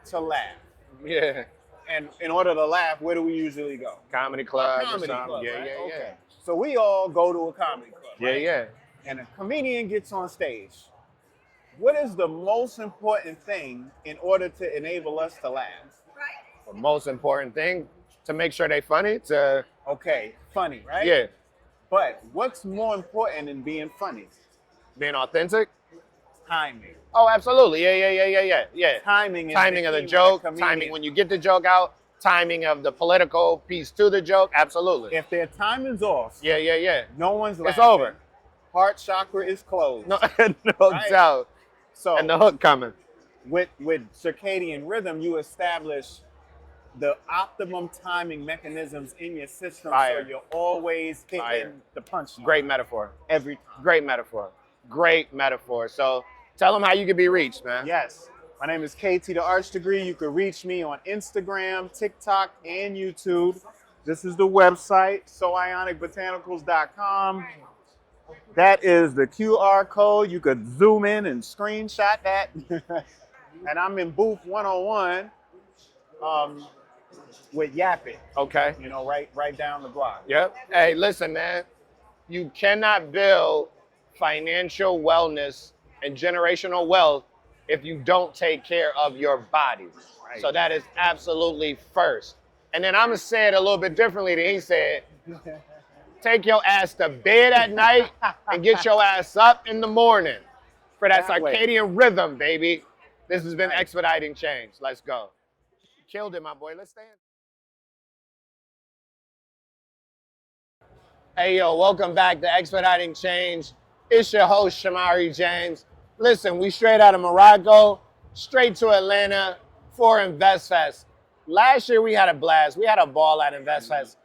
to laugh. Yeah. And in order to laugh, where do we usually go? Comedy club or Comedy something. club, Yeah, right? yeah, yeah. Okay. So we all go to a comedy club. Yeah, right? yeah. And a comedian gets on stage. What is the most important thing in order to enable us to laugh? The most important thing to make sure they funny to Okay, funny, right? yeah, But what's more important than being funny? being authentic. Timing. Oh, absolutely. Yeah. Timing is Timing of the key when a joke, comedian- timing when you get the joke out, timing of the political piece to the joke. Absolutely. If their timing's off, Yeah. no one's laughing. It's over. Heart chakra is closed. No, no Right. doubt. So And the hook coming. with circadian rhythm, you establish the optimum timing mechanisms in your system, Fire. so you're always hitting Fire. the punch. Great metaphor. Every time. Great metaphor. Great metaphor. So tell them how you can be reached, man. Yes. My name is KT the Arch Degree. You can reach me on Instagram, TikTok, and YouTube. This is the website, soionicbotanicals.com. That is the QR code. You could zoom in and screenshot that. And I'm in booth 101 with Yapit, Okay. you know, right down the block. Yep. Hey, listen, man. You cannot build financial wellness and generational wealth if you don't take care of your body. Right. So that is absolutely first. And then I'm going to say it a little bit differently than he said. Take your ass to bed at night and get your ass up in the morning for that That way. circadian rhythm, baby. This has been Expediting Change. Let's go. Killed it, my boy. Let's stand. Hey, yo, welcome back to Expediting Change. It's your host, Shomari James. Listen, we straight out of Morocco. straight to Atlanta for InvestFest. Last year we had a blast. We had a ball at InvestFest.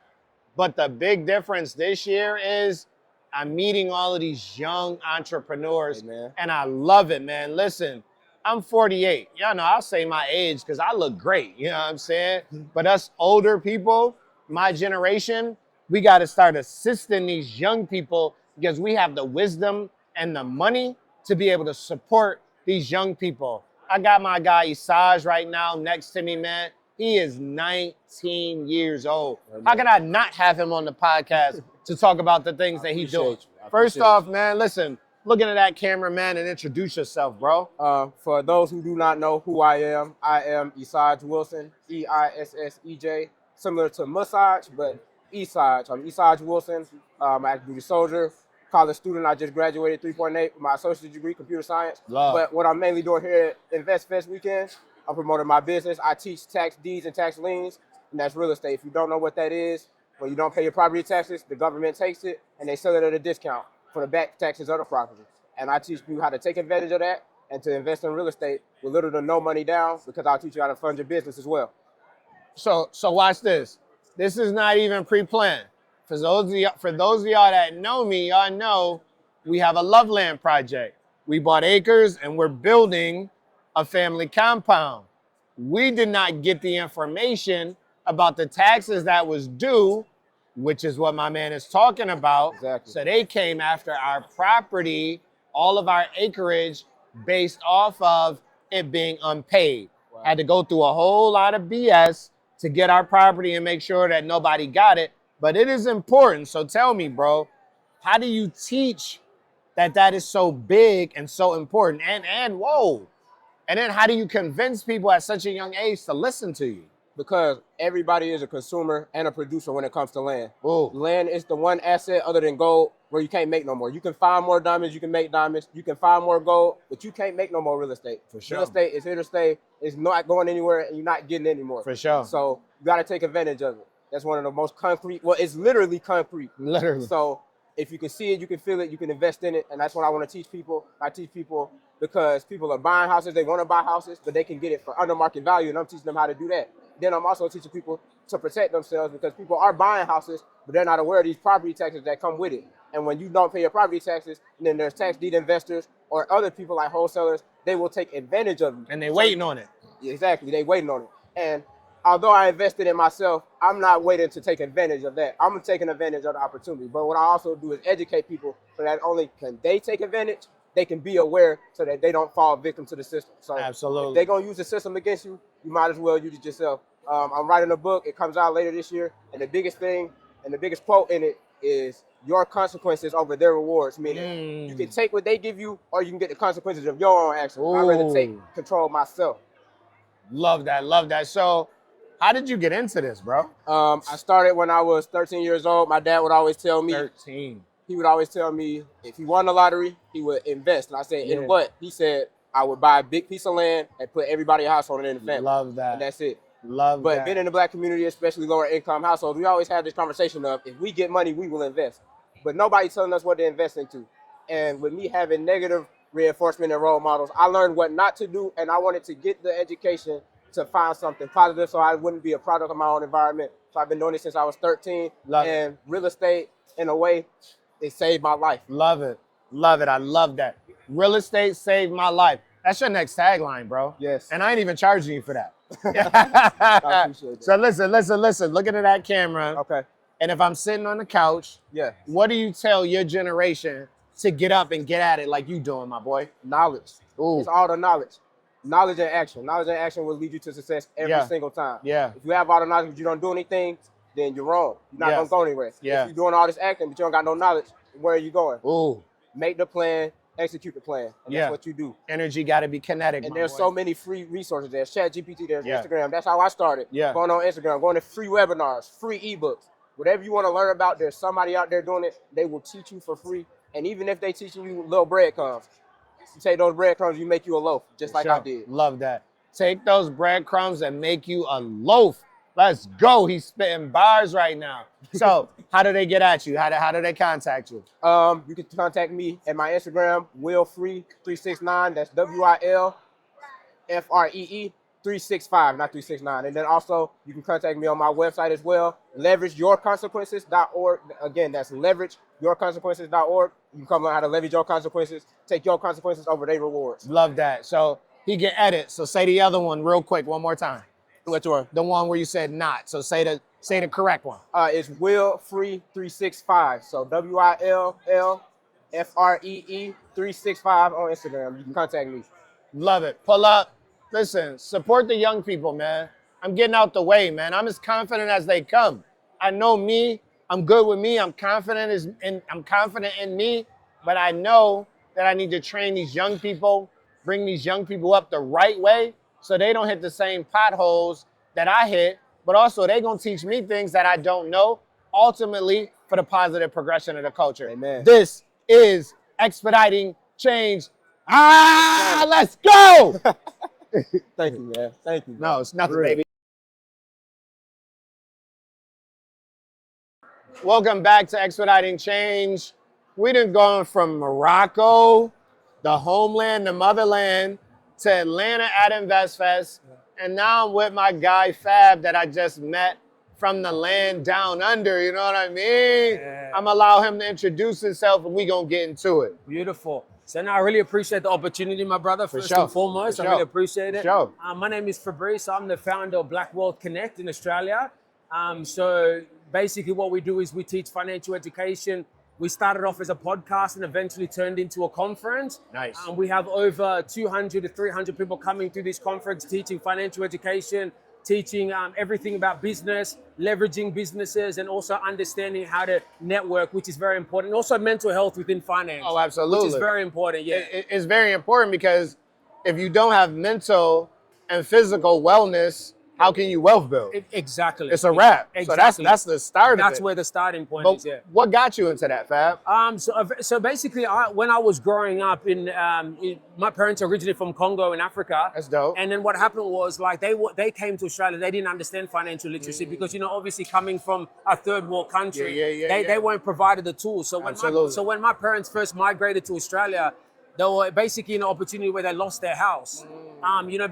But the big difference this year is I'm meeting all of these young entrepreneurs, and I love it, man. Listen, I'm 48. Y'all know I'll say my age because I look great. You know what I'm saying? But us older people, my generation, we got to start assisting these young people because we have the wisdom and the money to be able to support these young people. I got my guy Isaj right now next to me, man. He is 19 years old. How can I not have him on the podcast to talk about the things that he's doing? First off, man, listen, look into that camera, man, and introduce yourself, bro. For those who do not know who I am Isaj Wilson, Issej, similar to Massage, but Isaj. I'm Isaj Wilson. I'm an active duty soldier, college student. I just graduated 3.8 with my associate's degree, computer science. But what I'm mainly doing here at InvestFest weekend, I'm promoting my business. I teach tax deeds and tax liens, and that's real estate. If you don't know what that is, when you don't pay your property taxes, the government takes it and they sell it at a discount for the back taxes of the property. And I teach you how to take advantage of that and to invest in real estate with little to no money down, because I'll teach you how to fund your business as well. So watch this. This is not even pre-planned. For those of y'all that know me, y'all know we have a Loveland project. We bought acres and we're building a family compound. We did not get the information about the taxes that was due, which is what my man is talking about. Exactly. So they came after our property, all of our acreage, based off of it being unpaid. Wow. Had to go through a whole lot of BS to get our property and make sure that nobody got it. But it is important. So tell me, bro, how do you teach that is so big and so important? And whoa. And then how do you convince people at such a young age to listen to you? Because everybody is a consumer and a producer when it comes to land. Ooh. Land is the one asset other than gold where you can't make no more. You can find more diamonds, you can make diamonds, you can find more gold, but you can't make no more real estate. For sure. Real estate is here to stay. It's not going anywhere and you're not getting any more. For sure. So you got to take advantage of it. That's one of the most concrete, well, it's literally concrete. Literally. So if you can see it, you can feel it, you can invest in it. And that's what I want to teach people. I teach people because people are buying houses, they want to buy houses, but they can get it for under market value. And I'm teaching them how to do that. Then I'm also teaching people to protect themselves because people are buying houses, but they're not aware of these property taxes that come with it. And when you don't pay your property taxes, then there's tax deed investors or other people like wholesalers, they will take advantage of you. And they're waiting on it. Exactly, they waiting on it. And although I invested in myself, I'm not waiting to take advantage of that. I'm taking advantage of the opportunity. But what I also do is educate people so that only can they take advantage, they can be aware so that they don't fall victim to the system. So absolutely. If they're going to use the system against you, you might as well use it yourself. I'm writing a book. It comes out later this year. And the biggest thing and the biggest quote in it is your consequences over their rewards. Meaning you can take what they give you or you can get the consequences of your own actions. I'd rather take control myself. Love that. Love that. So how did you get into this, bro? I started when I was 13 years old. My dad would always tell me. 13. He would always tell me if he won the lottery, he would invest. And I said, in what? He said, I would buy a big piece of land and put everybody's house on it in the family. Love that. And that's it. Love but that. being in the black community, especially lower income households, we always have this conversation of if we get money, we will invest. But nobody's telling us what to invest into. And with me having negative reinforcement and role models, I learned what not to do. And I wanted to get the education to find something positive so I wouldn't be a product of my own environment. So I've been doing it since I was 13. And real estate, in a way, it saved my life. Love it. Love it. I love that. Real estate saved my life. That's your next tagline, bro. Yes. And I ain't even charging you for that. I appreciate that. So listen. Look into that camera. Okay. And if I'm sitting on the couch, what do you tell your generation to get up and get at it like you doing, my boy? Knowledge. Ooh. It's all the knowledge. Knowledge and action. Knowledge and action will lead you to success every single time. Yeah. If you have all the knowledge but you don't do anything, then you're wrong. You're not gonna go anywhere. Yeah. If you're doing all this acting but you don't got no knowledge, where are you going? Ooh. Make the plan, execute the plan. And that's what you do. Energy got to be kinetic. And there's so many free resources. There's ChatGPT, there's Instagram. That's how I started. Yeah. Going on Instagram, going to free webinars, free ebooks. Whatever you want to learn about, there's somebody out there doing it. They will teach you for free. And even if they teaching you little breadcrumbs, you take those breadcrumbs, you make you a loaf, just like I did. Love that. Take those breadcrumbs and make you a loaf. Let's go. He's spitting bars right now. So how do they get at you? How do they contact you? You can contact me at my Instagram, willfree369. That's WIL. FREE 365, not 369. And then also you can contact me on my website as well, leverageyourconsequences.org. Again, that's leverageyourconsequences.org. You can come learn how to leverage your consequences, take your consequences over their rewards. Love that. So he can edit. So say the other one real quick, one more time. Which one? The one where you said not. So say the correct one. It's WillFree365. So WILLFREE 365 on Instagram. You can contact me. Love it. Pull up. Listen, support the young people, man. I'm getting out the way, man. I'm as confident as they come. I know me. I'm good with me. I'm confident in me, but I know that I need to train these young people, bring these young people up the right way so they don't hit the same potholes that I hit, but also they're going to teach me things that I don't know, ultimately for the positive progression of the culture. Amen. This is Expediting Change. Let's go! Thank you, man. Thank you. No, it's nothing, Really. baby. Welcome back to Expediting Change. We done gone from Morocco, the homeland, the motherland, to Atlanta at InvestFest. And now I'm with my guy Fab that I just met from the land down under, you know what I mean? Yeah. I'm gonna allow him to introduce himself and we gonna get into it. Beautiful. So now I really appreciate the opportunity, my brother, first sure. and foremost. For I sure. really appreciate it. For sure. My name is Fabrice. I'm the founder of Black World Connect in Australia. So basically what we do is we teach financial education. We started off as a podcast and eventually turned into a conference. Nice. We have over 200 to 300 people coming through this conference teaching financial education, teaching everything about business, leveraging businesses, and also understanding how to network, which is very important. And also mental health within finance. Oh, absolutely. Which is very important, yeah. It's very important because if you don't have mental and physical wellness, how can you wealth build? Exactly. It's a wrap. Exactly. So that's the start of it. That's where the starting point But is, yeah. what got you into that, Fab? So basically, when I was growing up, my parents are originally from Congo in Africa. That's dope. And then what happened was, like, they came to Australia. They didn't understand financial literacy because, obviously coming from a third world country, they weren't provided the tools. So when my parents first migrated to Australia, they were basically in an opportunity where they lost their house.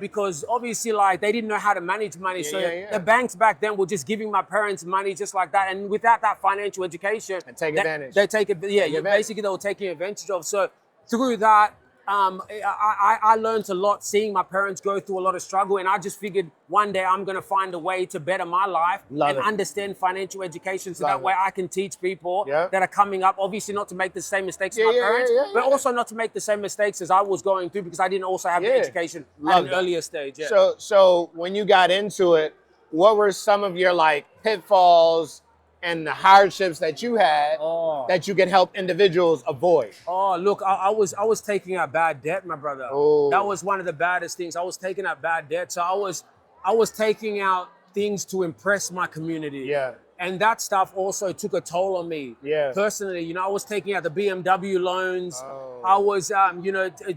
Because obviously, like, they didn't know how to manage money. The banks back then were just giving my parents money just like that. And without that financial education, advantage. They take it. Yeah, basically they were taking advantage of. So through that, I learned a lot seeing my parents go through a lot of struggle, and I just figured one day I'm gonna find a way to better my life and understand financial education, so that way I can teach people that are coming up, obviously not to make the same mistakes as my parents, but also not to make the same mistakes as I was going through, because I didn't also have the education at an earlier stage. Yeah. So when you got into it, what were some of your like pitfalls and the hardships that you had that you can help individuals avoid? Oh, look, I was taking out bad debt, my brother. Oh. That was one of the baddest things. I was taking out bad debt. So I was taking out things to impress my community. Yeah. And that stuff also took a toll on me. Yeah. Personally, I was taking out the BMW loans. Oh. I was,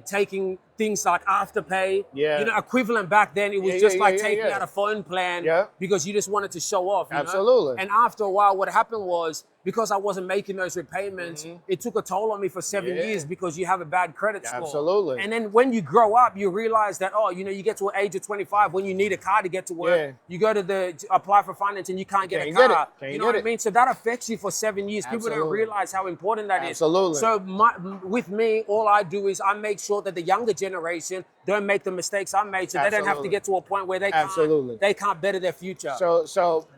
taking things like Afterpay. Yeah. Equivalent back then, it was just like taking out a phone plan because you just wanted to show off. Absolutely. And after a while, what happened was, because I wasn't making those repayments, it took a toll on me for 7 years because you have a bad credit score. Absolutely. And then when you grow up, you realize that, you get to an age of 25 when you need a car to get to work. You go to apply for finance and you can't get a car. You know what I mean? So that affects you for 7 years. People don't realize how important that is. Absolutely. So with me, all I do is I make sure that the younger generation don't make the mistakes I made, so they don't have to get to a point where they can't better their future.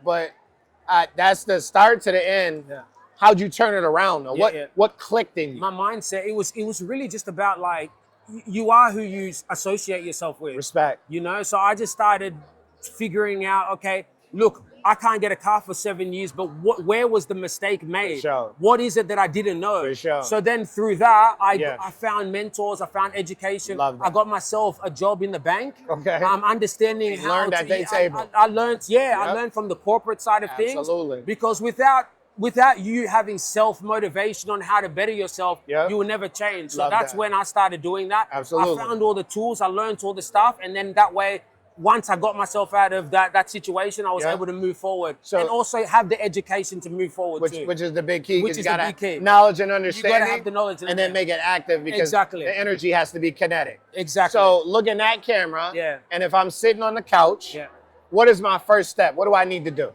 But that's the start to the end. Yeah. How'd you turn it around? Though? What clicked in you? My mindset, it was really just about, like, you are who you associate yourself with. Respect. So I just started figuring out, okay, look, I can't get a car for 7 years, but where was the mistake made? For sure. What is it that I didn't know? For sure. So then through that, I found mentors, I found education. Love that. I got myself a job in the bank. Okay. Understanding how learned at day table. I learned, I learned from the corporate side of things. Absolutely. Because without you having self-motivation on how to better yourself, you will never change. So that's when I started doing that. Absolutely. I found all the tools, I learned all the stuff, and then that way, once I got myself out of that situation, I was able to move forward and also have the education to move forward too. Which is the big key. Which is the big key. Knowledge and understanding. You gotta have the knowledge and then make it active because the energy has to be kinetic. Exactly. So look in that camera. And if I'm sitting on the couch, what is my first step? What do I need to do?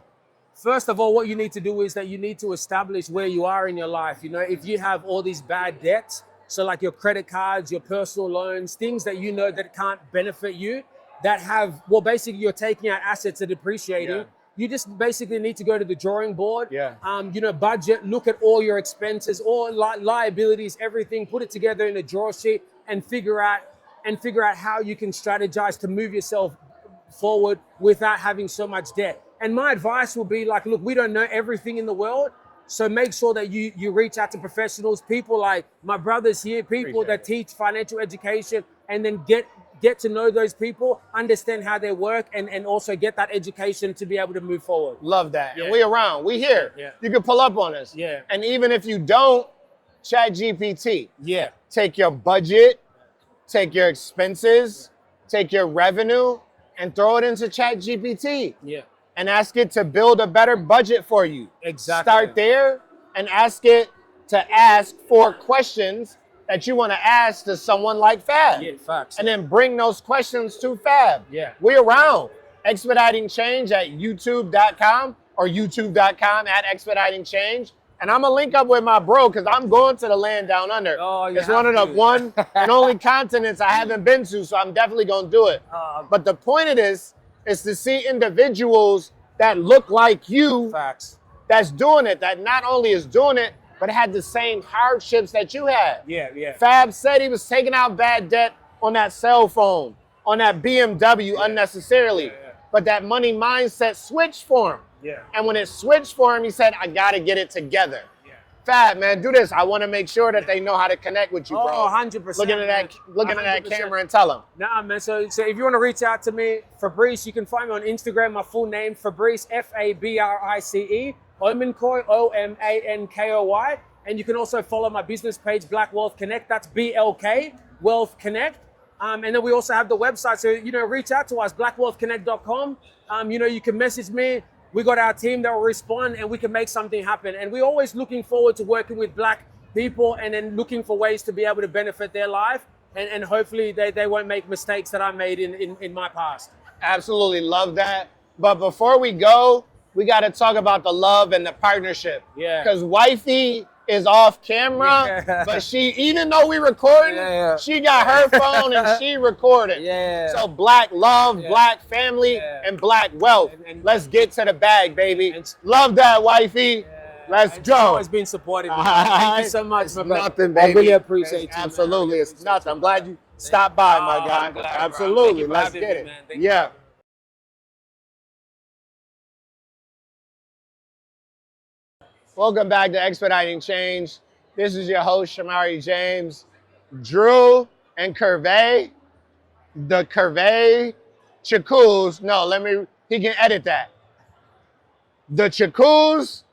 First of all, what you need to do is that you need to establish where you are in your life. You know, if you have all these bad debts, so like your credit cards, your personal loans, things that you know that can't benefit you, that have, well, basically you're taking out assets that are depreciating. You just basically need to go to the drawing board, you know, budget, look at all your expenses, all liabilities, everything, put it together in a draw sheet and figure out how you can strategize to move yourself forward without having so much debt. And my advice will be like, look, we don't know everything in the world. So make sure that you reach out to professionals, people like my brothers here, people that teach financial education, and then get to know those people, understand how they work, and also get that education to be able to move forward. Love that. And we around, we here. You can pull up on us. And even if you don't, ChatGPT. Take your budget, take your expenses, take your revenue, and throw it into ChatGPT. And ask it to build a better budget for you. Start there and ask it to ask 4 questions that you want to ask to someone like Fab. Facts. And then bring those questions to Fab. We around. Expediting Change at youtube.com or youtube.com at Expediting Change. And I'm going to link up with my bro because I'm going to the land down under. It's one of the one and only continents I haven't been to, so I'm definitely going to do it. But the point of this is to see individuals that look like you that's doing it, that not only is doing it, but had the same hardships that you had. Fab said he was taking out bad debt on that cell phone, on that BMW unnecessarily. But that money mindset switched for him. And when it switched for him, he said, I got to get it together. Fab, man, do this. I want to make sure that they know how to connect with you, bro. 100%. Looking at that camera and tell them. Nah, man. So if you want to reach out to me, Fabrice, you can find me on Instagram. My full name, Fabrice, Fabrice, Omankoy, Omankoy. And you can also follow my business page, Black Wealth Connect. That's BLK, Wealth Connect. And then we also have the website. So, you know, reach out to us, blackwealthconnect.com. You know, you can message me. We got our team that will respond and we can make something happen. And we're always looking forward to working with Black people and then looking for ways to be able to benefit their life. And hopefully they won't make mistakes that I made in my past. Absolutely love that. But before we go, we got to talk about the love and the partnership. Because wifey is off camera, but she, even though we recording, she got her phone and she recorded. So Black love, Black family, and Black wealth. Let's get to the bag, baby. Love that, wifey. Let's go. Always been supportive. Thank you so much, my brother. Nothing, baby. I really appreciate you. Absolutely, it's nothing. I'm glad you stopped by, my guy. Absolutely, let's get it. Yeah. Welcome back to Expediting Change. This is your host, Shomari James. Drew and Curvey, the Curvey Chacoos. No, he can edit that. The Chacoos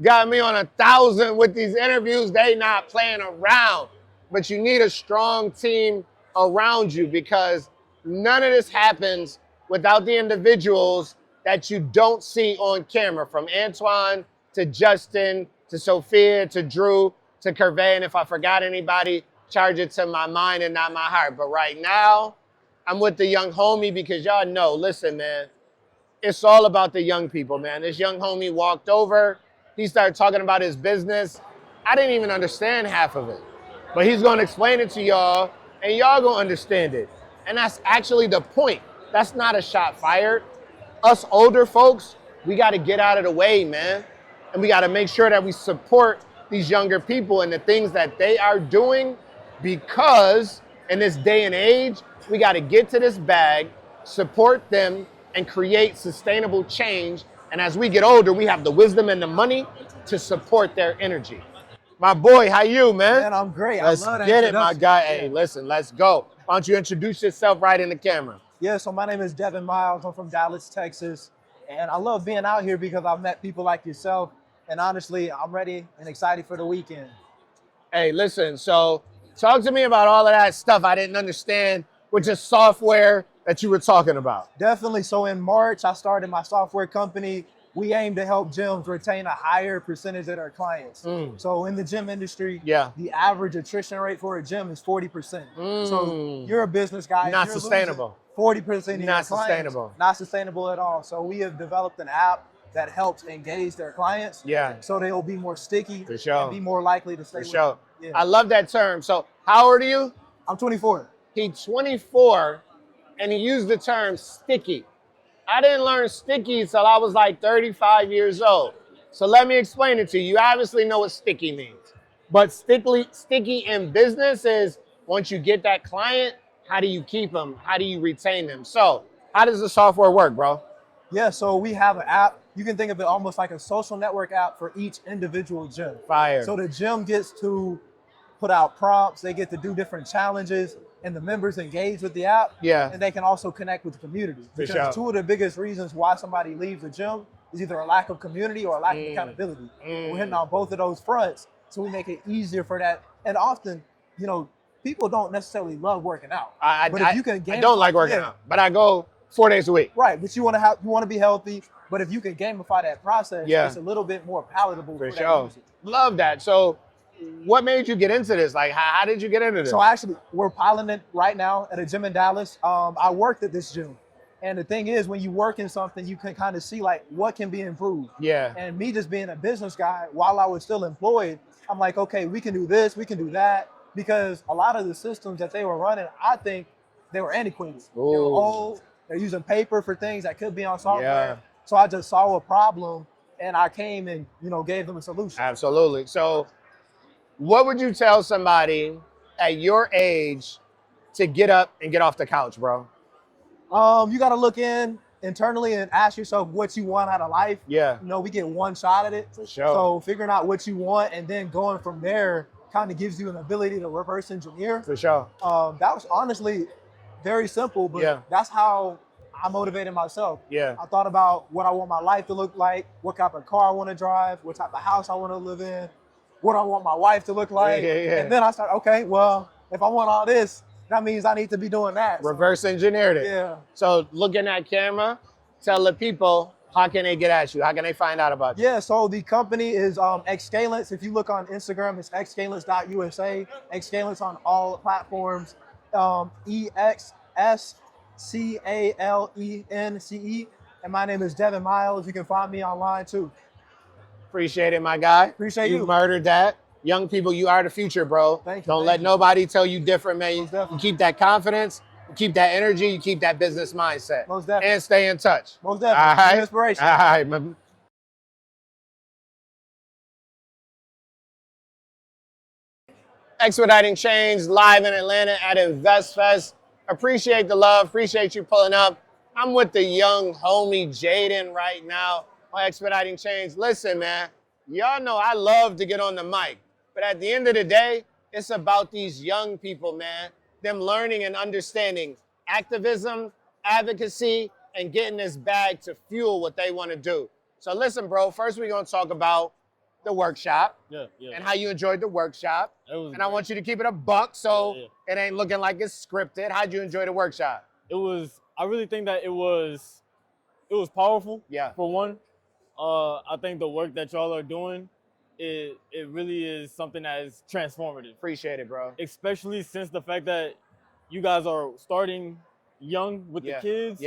got me on 1,000 with these interviews. They not playing around. But you need a strong team around you because none of this happens without the individuals that you don't see on camera, from Antoine to Justin, to Sophia, to Drew, to Curvey. And if I forgot anybody, charge it to my mind and not my heart. But right now, I'm with the young homie because y'all know, listen, man, it's all about the young people, man. This young homie walked over. He started talking about his business. I didn't even understand half of it. But he's going to explain it to y'all, and y'all going to understand it. And that's actually the point. That's not a shot fired. Us older folks, we got to get out of the way, man. And we got to make sure that we support these younger people and the things that they are doing, because in this day and age, we got to get to this bag, support them, and create sustainable change. And as we get older, we have the wisdom and the money to support their energy. My boy, how you, man? Man, I'm great. Let's get it, my guy. Hey, listen, let's go. Why don't you introduce yourself right in the camera? Yeah, so my name is Devin Miles. I'm from Dallas, Texas. And I love being out here because I've met people like yourself. And honestly, I'm ready and excited for the weekend. Hey, listen, so talk to me about all of that stuff I didn't understand with your software that you were talking about? Definitely. So in March, I started my software company. We aim to help gyms retain a higher percentage of their clients. So in the gym industry, the average attrition rate for a gym is 40%. So you're a business guy. Not you're sustainable. 40% of your Not clients, sustainable. not sustainable at all. So we have developed an app that helps engage their clients. So they'll be more sticky and be more likely to stay with them. I love that term. So how old are you? I'm 24. He's 24 and he used the term sticky. I didn't learn sticky until I was like 35 years old. So let me explain it to you. You obviously know what sticky means. But sticky in business is once you get that client, how do you keep them? How do you retain them? So how does the software work, bro? Yeah, so we have an app. You can think of it almost like a social network app for each individual gym. Fire. So the gym gets to put out prompts, they get to do different challenges, and the members engage with the app. And they can also connect with the community. Because two of the biggest reasons why somebody leaves the gym is either a lack of community or a lack of accountability. We're hitting on both of those fronts, so we make it easier for that. And often, you know, people don't necessarily love working out. But if you can I don't like working out, but I go 4 days a week. Right, but you want to be healthy. But if you can gamify that process, it's a little bit more palatable for that user. Love that. So what made you get into this? Like, how did you get into this? So actually, we're piloting it right now at a gym in Dallas. I worked at this gym. And the thing is, when you work in something, you can kind of see like what can be improved. And me just being a business guy, while I was still employed, I'm like, okay, we can do this, we can do that. Because a lot of the systems that they were running, I think they were antiquated. They were old. They're using paper for things that could be on software. So I just saw a problem and I came and, you know, gave them a solution. Absolutely. So what would you tell somebody at your age to get up and get off the couch, bro? You got to look internally and ask yourself what you want out of life. You know, we get one shot at it. So figuring out what you want and then going from there kind of gives you an ability to reverse engineer. That was honestly very simple, but that's how I motivated myself. I thought about what I want my life to look like, what type of car I want to drive, what type of house I want to live in, what I want my wife to look like. And then I started, okay, well, if I want all this, that means I need to be doing that. Reverse engineered it. So look in that camera, tell the people, how can they get at you? How can they find out about you? So the company is Xscalence. If you look on Instagram, it's xscalence.usa. Xscalence on all platforms. EXSCALENCE. And my name is Devin Miles. You can find me online too. Appreciate it, my guy. Appreciate you. You murdered that. Young people, you are the future, bro. Thank you. Don't let nobody tell you different, man. You keep that confidence, you keep that energy, you keep that business mindset. Most definitely. And stay in touch. Most definitely. All right? Inspiration. All right, man. Expediting Change live in Atlanta at InvestFest. Appreciate the love. Appreciate you pulling up. I'm with the young homie Jaden right now on Expediting Change. Listen, man, y'all know I love to get on the mic. But at the end of the day, it's about these young people, man. Them learning and understanding activism, advocacy, and getting this bag to fuel what they want to do. So listen, bro, first we're going to talk about the workshop and how you enjoyed the workshop. And I want you to keep it a buck so it ain't looking like it's scripted. How'd you enjoy the workshop? I really think that it was powerful. For one, I think the work that y'all are doing, it really is something that is transformative. Appreciate it, bro. Especially since the fact that you guys are starting young with the kids.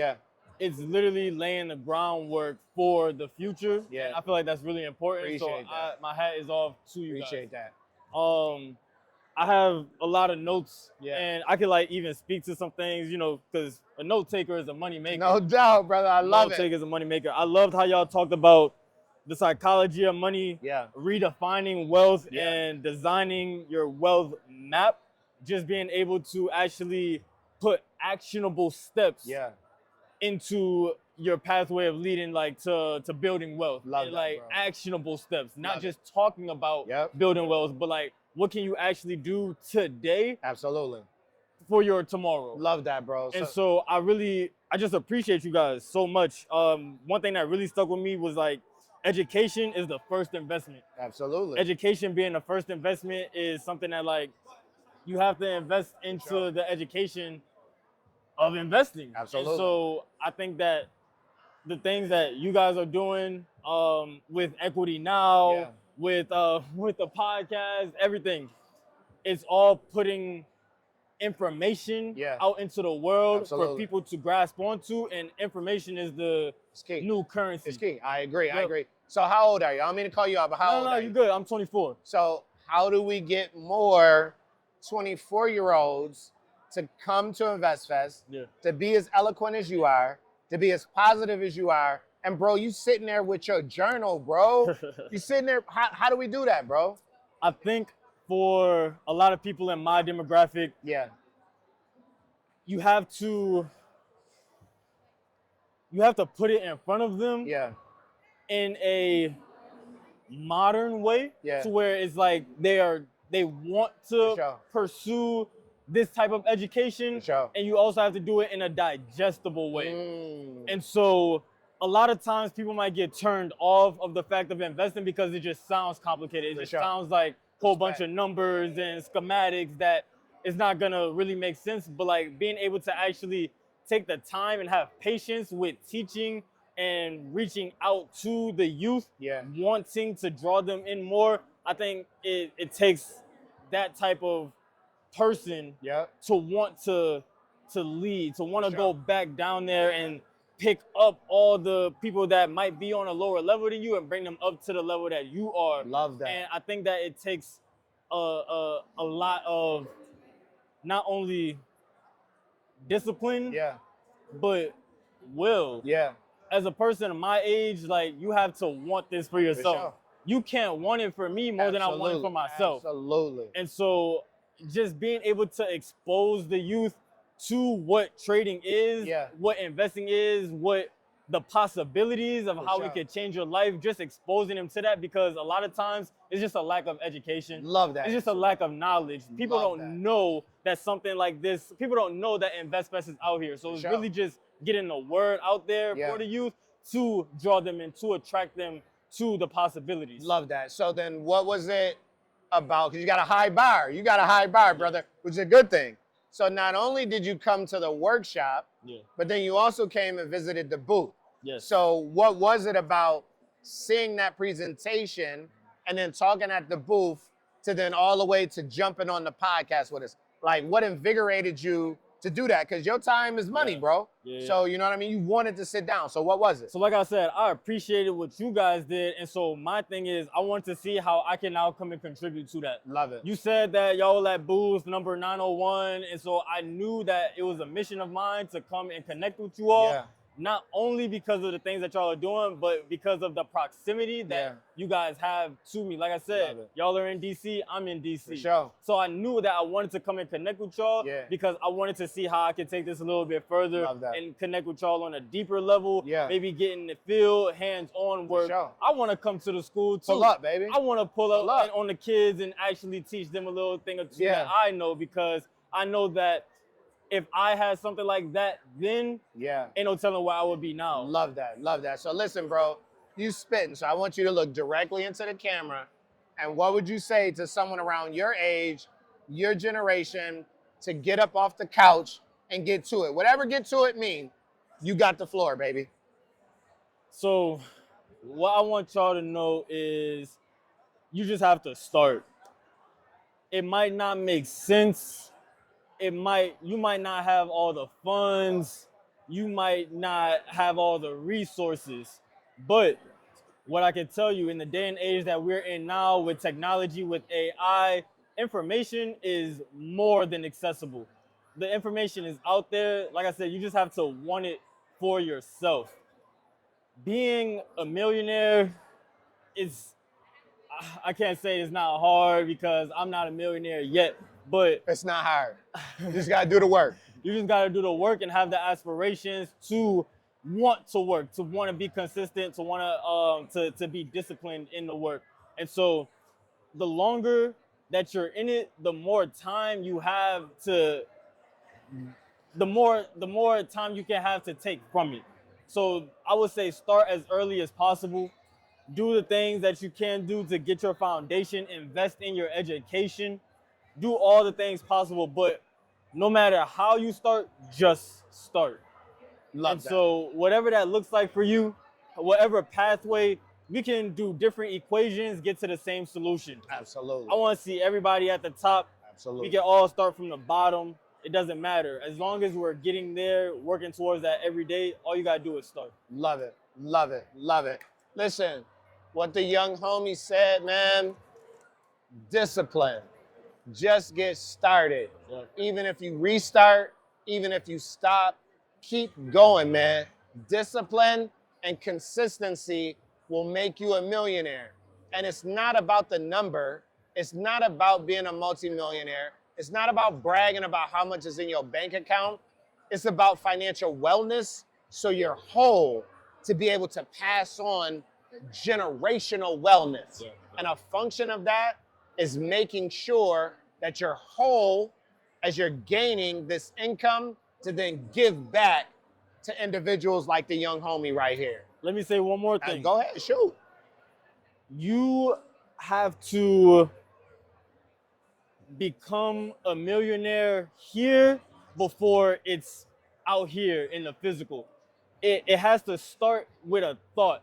It's literally laying the groundwork for the future. I feel like that's really important. Appreciate that. My hat is off to you Appreciate guys. that. I have a lot of notes, and I could like even speak to some things, you know, because a note taker is a money maker. No doubt, brother. I love it. Note taker is a money maker. I loved how y'all talked about the psychology of money, redefining wealth, and designing your wealth map. Just being able to actually put actionable steps into your pathway of leading, like to building wealth. Love that, like bro. actionable steps, not just talking about building wealth, but like what can you actually do today? Absolutely. For your tomorrow. Love that, bro. And so I just appreciate you guys so much. One thing that really stuck with me was like education is the first investment. Absolutely. Education being the first investment is something that like you have to invest into the education of investing. Absolutely. And so I think that the things that you guys are doing with Equity Now, with the podcast, everything, it's all putting information out into the world for people to grasp onto, and information is the new currency. It's key. I agree. I agree. So how old are you? I don't mean to call you out, but how old are you? No, you're good. I'm 24. So how do we get more 24-year-olds to come to InvestFest, to be as eloquent as you are, to be as positive as you are? And bro, you sitting there with your journal, bro. You sitting there. How do we do that, bro? I think for a lot of people in my demographic, you have to put it in front of them in a modern way, to where it's like they want to pursue this type of education, and you also have to do it in a digestible way. And so a lot of times people might get turned off of the fact of investing because it just sounds complicated. It just sounds like a whole bunch of numbers and schematics that is not gonna really make sense. But like being able to actually take the time and have patience with teaching and reaching out to the youth, wanting to draw them in more, I think it takes that type of person to want to lead, to want to go back down there and pick up all the people that might be on a lower level than you and bring them up to the level that you are. Love that. And I think that it takes a lot of not only discipline, but will. As a person of my age, like, you have to want this for yourself. You can't want it for me more than I want it for myself. Absolutely. And so just being able to expose the youth to what trading is, what investing is, what the possibilities of how it could change your life, just exposing them to that, because a lot of times it's just a lack of education. Love that. It's just a lack of knowledge. People don't know that something like this, people don't know that InvestFest is out here. So it's really just getting the word out there for the youth to draw them in, to attract them to the possibilities. Love that. So then what was it about? Because you got a high bar. You got a high bar, brother, which is a good thing. So not only did you come to the workshop, but then you also came and visited the booth. So what was it about seeing that presentation and then talking at the booth to then all the way to jumping on the podcast with us? Like, what invigorated you to do that? Because your time is money, bro. So, you know what I mean? You wanted to sit down. So what was it? So like I said, I appreciated what you guys did. And so my thing is, I want to see how I can now come and contribute to that. Love it. You said that y'all were at booth number 901. And so I knew that it was a mission of mine to come and connect with you all. Not only because of the things that y'all are doing, but because of the proximity that you guys have to me. Like I said, y'all are in DC, I'm in DC. For sure. So I knew that I wanted to come and connect with y'all because I wanted to see how I could take this a little bit further and connect with y'all on a deeper level. Maybe get in the field, hands-on work. I want to come to the school too. Pull up, baby. I want to pull up on the kids and actually teach them a little thing or two that I know, because I know that if I had something like that then, ain't no telling where I would be now. Love that. Love that. So listen, bro, you spitting. So I want you to look directly into the camera. And what would you say to someone around your age, your generation, to get up off the couch and get to it? Whatever get to it mean, you got the floor, baby. So what I want y'all to know is you just have to start. It might not make sense. You might not have all the funds, you might not have all the resources, but what I can tell you, in the day and age that we're in now with technology, with AI, information is more than accessible. The information is out there. Like I said, you just have to want it for yourself. Being a millionaire I can't say it's not hard because I'm not a millionaire yet, but it's not hard. You just gotta do the work. You just gotta do the work and have the aspirations to want to work, to want to be consistent, to want to be disciplined in the work. And so the longer that you're in it, the more time you have to, the more time you can have to take from it. So I would say start as early as possible. Do the things that you can do to get your foundation, invest in your education, do all the things possible, but no matter how you start, just start. Love that. So whatever that looks like for you, whatever pathway, we can do different equations, get to the same solution. Absolutely. I want to see everybody at the top. Absolutely. We can all start from the bottom. It doesn't matter. As long as we're getting there, working towards that every day, all you got to do is start. Love it. Love it. Love it. Listen, what the young homie said, man, discipline. Just get started. Yeah. Even if you restart, even if you stop, keep going, man. Discipline and consistency will make you a millionaire. And it's not about the number. It's not about being a multimillionaire. It's not about bragging about how much is in your bank account. It's about financial wellness, so you're whole to be able to pass on generational wellness. Yeah. And a function of that is making sure that you're whole as you're gaining this income to then give back to individuals like the young homie right here. Let me say one more thing. Go ahead, shoot. You have to become a millionaire here before it's out here in the physical. It has to start with a thought.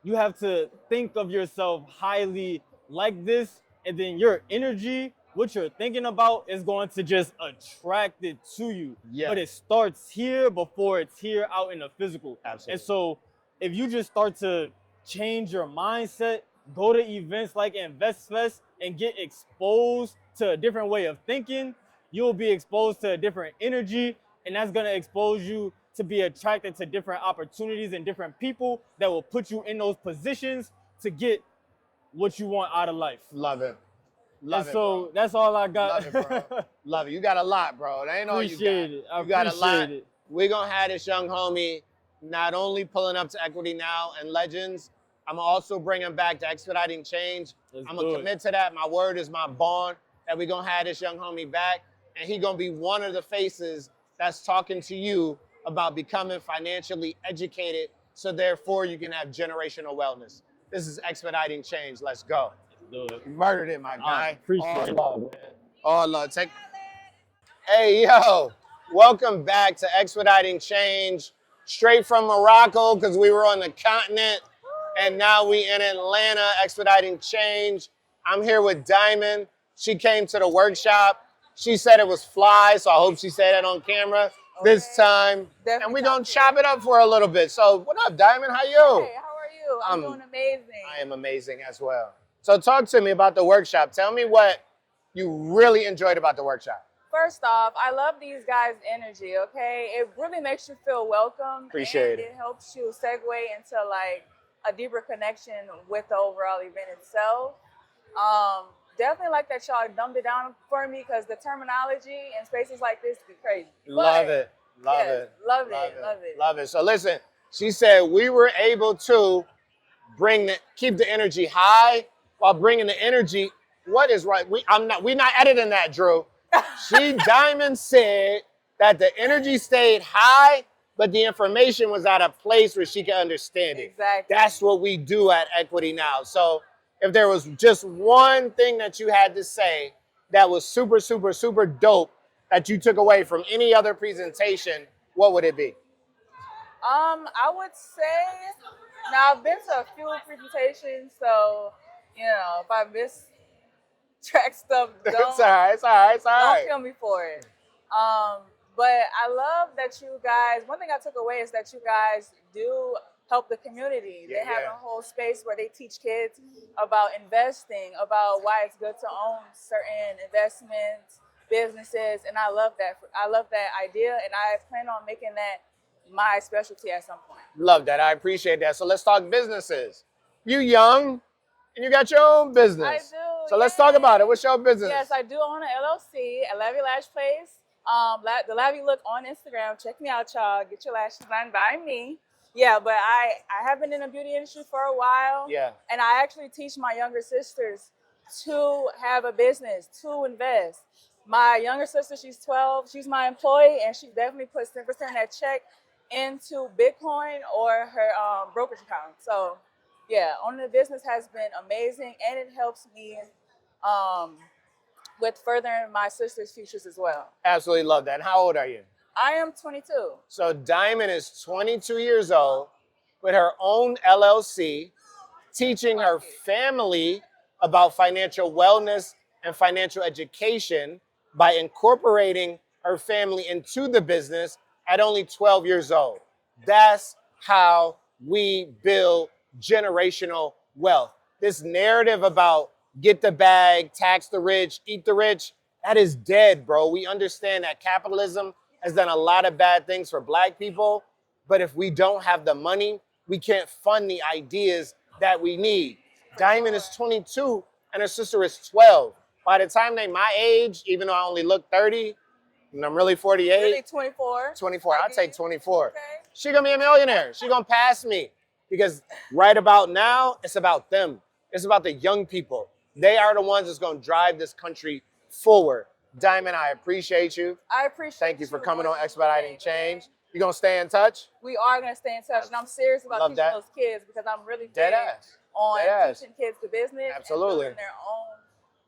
You have to think of yourself highly like this, and then your energy, what you're thinking about, is going to just attract it to you. Yeah. But it starts here before it's here out in the physical. Absolutely. And so if you just start to change your mindset, go to events like InvestFest and get exposed to a different way of thinking, you'll be exposed to a different energy, and that's going to expose you to be attracted to different opportunities and different people that will put you in those positions to get what you want out of life. Love it. Love and it, so bro. that's all I got. Love it, bro. Love it. You got a lot, bro. That ain't all you got. Appreciate it. I You got a lot. appreciate it. We're going to have this young homie not only pulling up to Equity Now and Legends, I'm also bringing back to Expediting Change. I'm going to commit to that. My word is my bond that we're going to have this young homie back. And he's going to be one of the faces that's talking to you about becoming financially educated, so therefore you can have generational wellness. This is Expediting Change. Let's go. Do it. You murdered it, my guy. Appreciate it. All love, man. All love. Hey, yo. Welcome back to Expediting Change. Straight from Morocco, because we were on the continent. And now we in Atlanta, Expediting Change. I'm here with Diamond. She came to the workshop. She said it was fly, so I hope she said that on camera this time. Definitely. And we're going to chop it up for a little bit. So what up, Diamond? How you? Hey, how are you? I'm doing amazing. I am amazing as well. So talk to me about the workshop. Tell me what you really enjoyed about the workshop. First off, I love these guys' energy, okay? It really makes you feel welcome. Appreciate it. It helps you segue into like a deeper connection with the overall event itself. Definitely like that y'all dumbed it down for me, because the terminology in spaces like this be crazy. Love it. Love it. Love it. Love it. So listen, she said we were able to keep the energy high while bringing the energy. What is right? We're not editing that, Drew. Diamond said that the energy stayed high, but the information was at a place where she could understand it. Exactly. That's what we do at Equity Now. So if there was just one thing that you had to say that was super, super, super dope that you took away from any other presentation, what would it be? I would say, now I've been to a few presentations, so, you know, if I miss track stuff, It's all right. Don't kill me for it. But I love that you guys, one thing I took away is that you guys do help the community. They have a whole space where they teach kids about investing, about why it's good to own certain investments, businesses, and I love that. I love that idea, and I plan on making that my specialty at some point. Love that. I appreciate that. So let's talk businesses. You young, and you got your own business. I do. So let's talk about it. What's your business? Yes, I do own an LLC, a Lavy Lash Place. The Lavy Look on Instagram. Check me out, y'all. Get your lashes done by me. Yeah, but I have been in the beauty industry for a while. Yeah. And I actually teach my younger sisters to have a business, to invest. My younger sister, she's 12. She's my employee, and she definitely puts 10% of that check into Bitcoin or her brokerage account. So, yeah, owning a business has been amazing, and it helps me with furthering my sister's futures as well. Absolutely love that. And how old are you? I am 22. So Diamond is 22 years old with her own LLC, teaching her family about financial wellness and financial education by incorporating her family into the business at only 12 years old. That's how we build generational wealth. This narrative about get the bag, tax the rich, eat the rich, that is dead, bro. We understand that capitalism has done a lot of bad things for Black people, but if we don't have the money, we can't fund the ideas that we need. Diamond is 22 and her sister is 12. By the time they my age, even though I only look 30, and I'm really 48. Really 24. 24, I'll take 24. Okay. She gonna be a millionaire. She gonna pass me. Because right about now, it's about them. It's about the young people. They are the ones that's gonna drive this country forward. Diamond, I appreciate you. I appreciate Thank you for coming on Expediting Change. You gonna stay in touch? We are going to stay in touch, and I'm serious about Love teaching that. those kids because I'm really big Dead ass. on Dead ass. teaching kids the business Absolutely. and building their own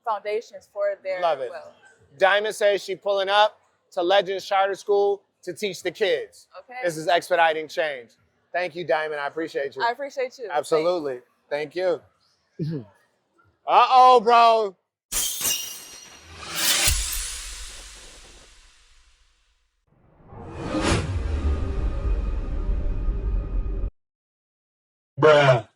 foundations for their Love it. wealth. Diamond says she pulling up to Legends Charter School to teach the kids. Okay. This is Expediting Change. Thank you, Diamond. I appreciate you. I appreciate you. Absolutely. Thank you. Uh-oh, bro. Bruh.